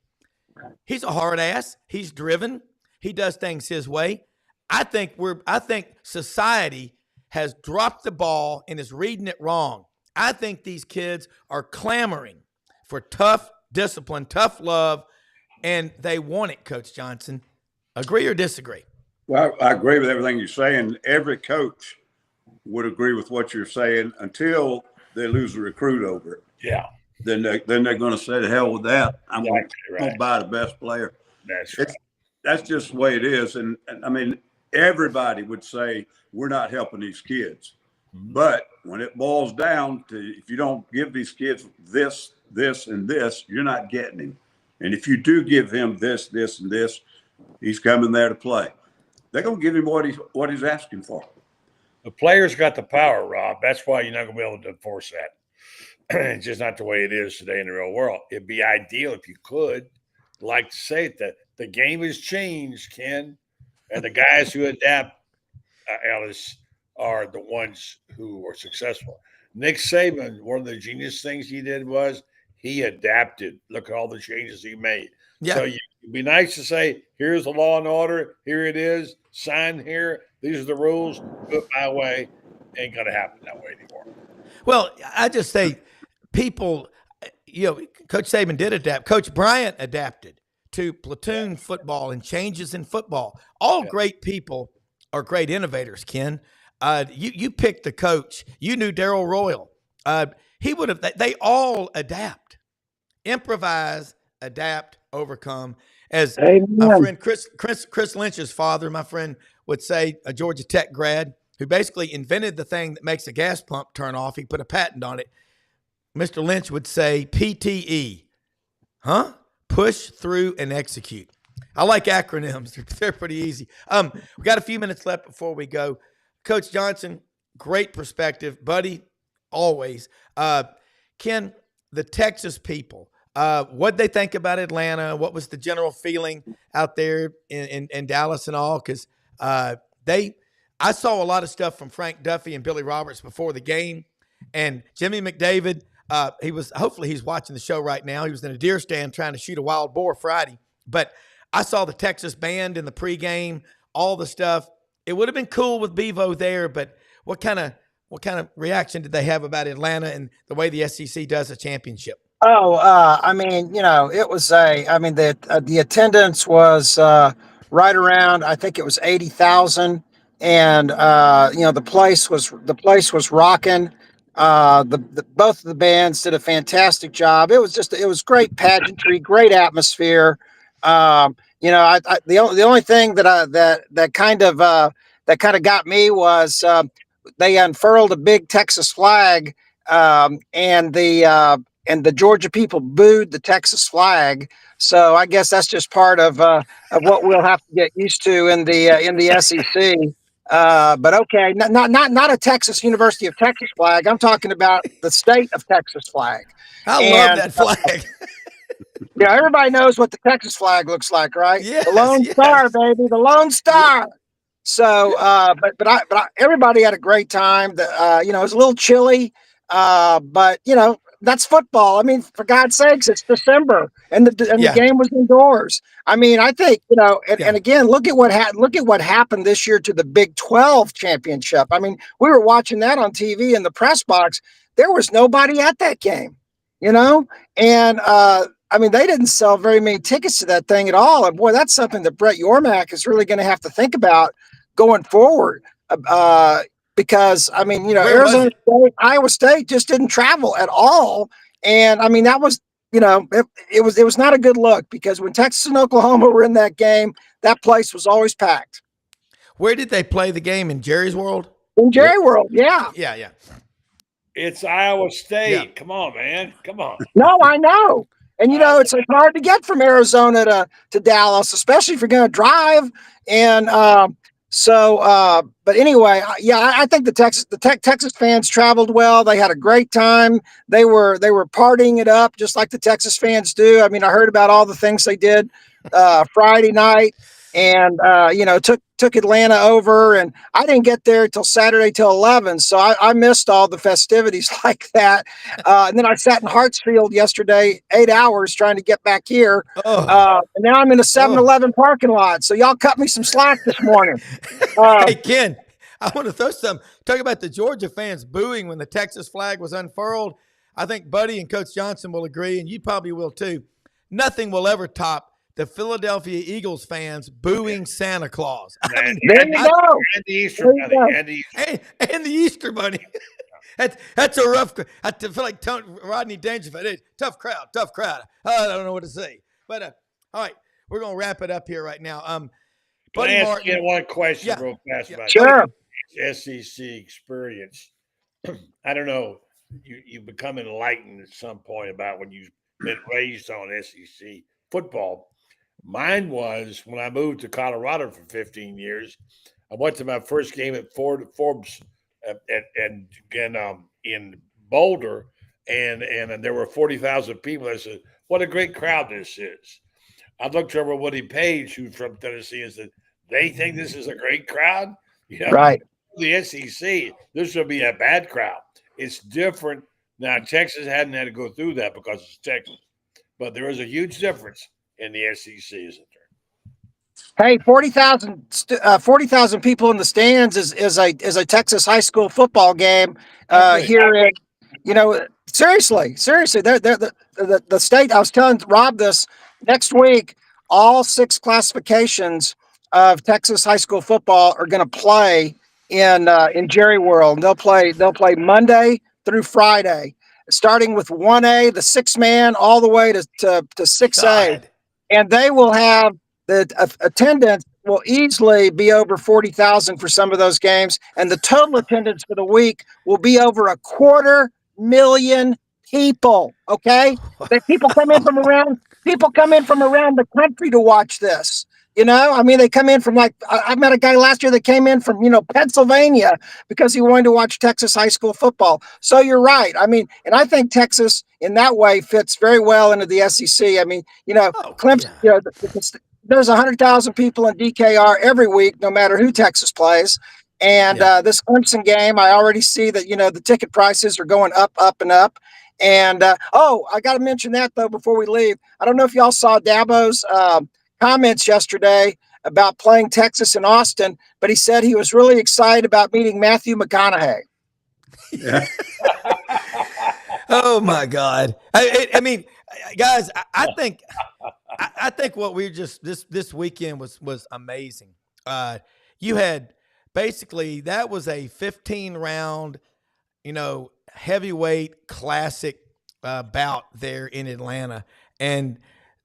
He's a hard ass. He's driven. He does things his way. I think society has dropped the ball and is reading it wrong. I think these kids are clamoring for tough discipline, tough love, and they want it, Coach Johnson. Agree or disagree? Well, I agree with everything you're saying. Every coach would agree with what you're saying until they lose a recruit over it. Yeah. Then they're going to say, the hell with that. I'm going Right. to buy the best player. That's right. That's just the way it is. And I mean, everybody would say we're not helping these kids. Mm-hmm. But when it boils down to, if you don't give these kids this, and this, you're not getting him. And if you do give him this, and this, he's coming there to play. They're going to give him what he's asking for. The players got the power, Rob. That's why you're not going to be able to enforce that. It's just not the way it is today in the real world. It'd be ideal if you could. Like to say that the game has changed, Ken, and the guys who adapt, Alice, are the ones who are successful. Nick Saban, one of the genius things he did was he adapted. Look at all the changes he made. Yeah. So you It'd be nice to say, here's the law and order. Here it is. Sign here. These are the rules. Do it my way. Ain't going to happen that way anymore. Well, I just say people, Coach Saban did adapt. Coach Bryant adapted to platoon football and changes in football. All great people are great innovators, Ken. You picked the coach. You knew Darrell Royal. He would have. They all adapt, improvise, adapt, overcome. As my friend Chris Lynch's father, my friend would say, a Georgia Tech grad who basically invented the thing that makes a gas pump turn off. He put a patent on it. Mr. Lynch would say PTE, push through and execute. I like acronyms. They're pretty easy. We got a few minutes left before we go. Coach Johnson, great perspective. Buddy, always. Ken, the Texas people, what they think about Atlanta? What was the general feeling out there in Dallas and all? Because I saw a lot of stuff from Frank Duffy and Billy Roberts before the game, and Jimmy McDavid. Hopefully he's watching the show right now. He was in a deer stand trying to shoot a wild boar Friday. But I saw the Texas band in the pregame, all the stuff. It would have been cool with Bevo there, but what kind of reaction did they have about Atlanta and the way the SEC does a championship? Oh, I mean, it was the attendance was right around, I think it was 80,000, and the place was rocking. Both of the bands did a fantastic job. It was great pageantry, great atmosphere. The only thing that kind of got me was they unfurled a big Texas flag, and the Georgia people booed the Texas flag. So I guess that's just part of what we'll have to get used to in the SEC. But okay, not a Texas University of Texas flag. I'm talking about the state of Texas flag. I love that flag. Everybody knows what the Texas flag looks like, right? Yes, the Lone Star, baby, the Lone Star. So, but everybody had a great time. It was a little chilly, but that's football. I mean, for God's sakes, it's December, and the game was indoors. I mean, I think and again, look at what happened this year to the Big 12 championship. I mean, we were watching that on TV in the press box. There was nobody at that game, and I mean, they didn't sell very many tickets to that thing at all. And boy, that's something that Brett Yormark is really going to have to think about going forward. Because I mean, Arizona State, Iowa State just didn't travel at all. And I mean, that was, it was not a good look, because when Texas and Oklahoma were in that game, that place was always packed. Where did they play the game? In Jerry's World? In Jerry World, yeah. Yeah. It's Iowa State. Yeah. Come on, man. Come on. No, I know. And, it's hard to get from Arizona to Dallas, especially if you're going to drive. And but anyway, I think the Texas fans traveled well. They had a great time. They were partying it up just like the Texas fans do. I mean, I heard about all the things they did Friday night, and took Atlanta over, and I didn't get there till Saturday till 11, so I missed all the festivities like that. And then I sat in Hartsfield yesterday 8 hours trying to get back here, and now I'm in a 7-Eleven parking lot. So y'all cut me some slack this morning. Hey, Ken, I want to throw some. Talk about the Georgia fans booing when the Texas flag was unfurled. I think Buddy and Coach Johnson will agree, and you probably will too. Nothing will ever top the Philadelphia Eagles fans booing Santa Claus. There you go. And the Easter Bunny. And the Easter Bunny. That's a rough. I feel like Rodney Dangerfield. Tough crowd. I don't know what to say. But all right, we're gonna wrap it up here right now. Can I ask you one question real fast about SEC experience? I don't know. You become enlightened at some point about when you've been raised on SEC football. Mine was when I moved to Colorado for 15 years. I went to my first game at Forbes and in Boulder, and there were 40,000 people. I said, "What a great crowd this is." I looked over Woody Page, who's from Tennessee, and said, "They think this is a great crowd?" Right. The SEC, this will be a bad crowd. It's different. Now, Texas hadn't had to go through that because it's Texas. But there is a huge difference in the SEC, isn't there? Hey, 40,000 people in the stands is a Texas high school football game here in, seriously. The state, I was telling Rob this, next week, all 6 classifications of Texas high school football are going to play in Jerry World. They'll play Monday through Friday, starting with 1A, the 6-man, all the way to 6A. God. And they will have the attendance will easily be over 40,000 for some of those games. And the total attendance for the week will be over 250,000 people. Okay. People come in from around the country to watch this. I mean, they come in from I met a guy last year that came in from, Pennsylvania because he wanted to watch Texas high school football. So you're right. I mean, and I think Texas in that way fits very well into the SEC. I mean, Clemson, yeah. There's 100,000 people in DKR every week, no matter who Texas plays. And this Clemson game, I already see that, the ticket prices are going up, up, and up. And, I got to mention that, though, before we leave. I don't know if y'all saw Dabo's comments yesterday about playing Texas in Austin, but he said he was really excited about meeting Matthew McConaughey. Yeah. Oh, my God. I mean, guys, I think what we just this weekend was amazing. You had basically that was a 15-round, heavyweight classic bout there in Atlanta, and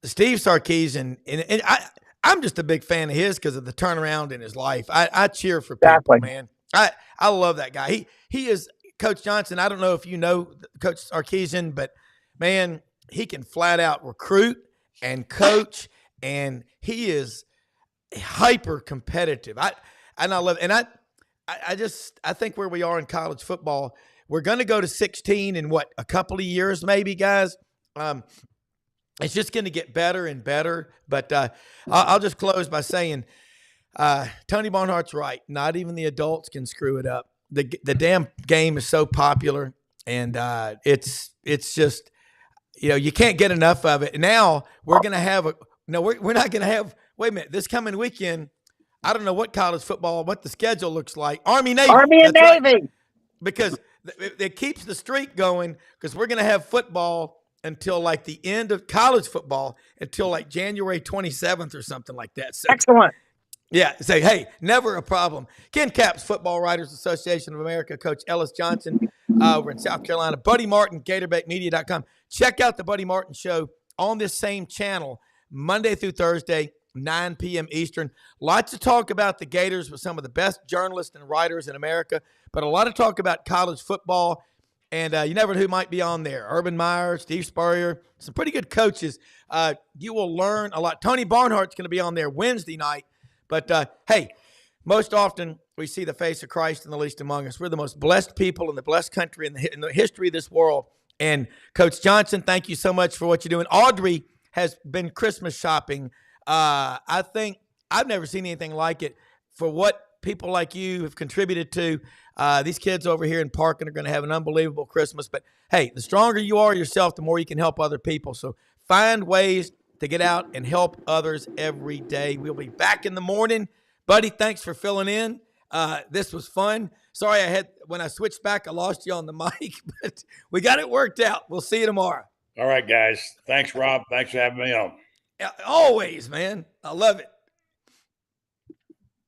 Steve Sarkisian, and I'm just a big fan of his because of the turnaround in his life. I cheer for people, Exactly. man. I love that guy. He is Coach Johnson. I don't know if you know Coach Sarkisian, but man, he can flat out recruit and coach, and he is hyper competitive. I love it. And I think where we are in college football, we're going to go to 16 in a couple of years, maybe, guys. It's just going to get better and better. But I'll just close by saying Tony Barnhart's right. Not even the adults can screw it up. The damn game is so popular, and it's just you can't get enough of it. Now we're going to have we're not going to have. Wait a minute, this coming weekend, I don't know what college football, what the schedule looks like. Army, Navy, and Navy, right. Because it keeps the streak going. Because we're going to have football until like the end of college football until like January 27th or something like that. So, excellent. Yeah, say, hey, never a problem. Ken Capps, Football Writers Association of America, Coach Ellis Johnson over in South Carolina, Buddy Martin, GatorBaitMedia.com. Check out the Buddy Martin Show on this same channel, Monday through Thursday, 9 p.m. Eastern. Lots of talk about the Gators with some of the best journalists and writers in America, but a lot of talk about college football. And you never know who might be on there. Urban Meyer, Steve Spurrier, some pretty good coaches. You will learn a lot. Tony Barnhart's going to be on there Wednesday night. But, hey, most often we see the face of Christ in the least among us. We're the most blessed people in the blessed country in the history of this world. And, Coach Johnson, thank you so much for what you're doing. Audrey has been Christmas shopping. I think I've never seen anything like it for what people like you have contributed to. These kids over here in Parkin are going to have an unbelievable Christmas. But, hey, the stronger you are yourself, the more you can help other people. So find ways to get out and help others every day. We'll be back in the morning. Buddy, thanks for filling in. This was fun. Sorry when I switched back, I lost you on the mic, but we got it worked out. We'll see you tomorrow. All right, guys. Thanks, Rob. Thanks for having me on. Always, man. I love it.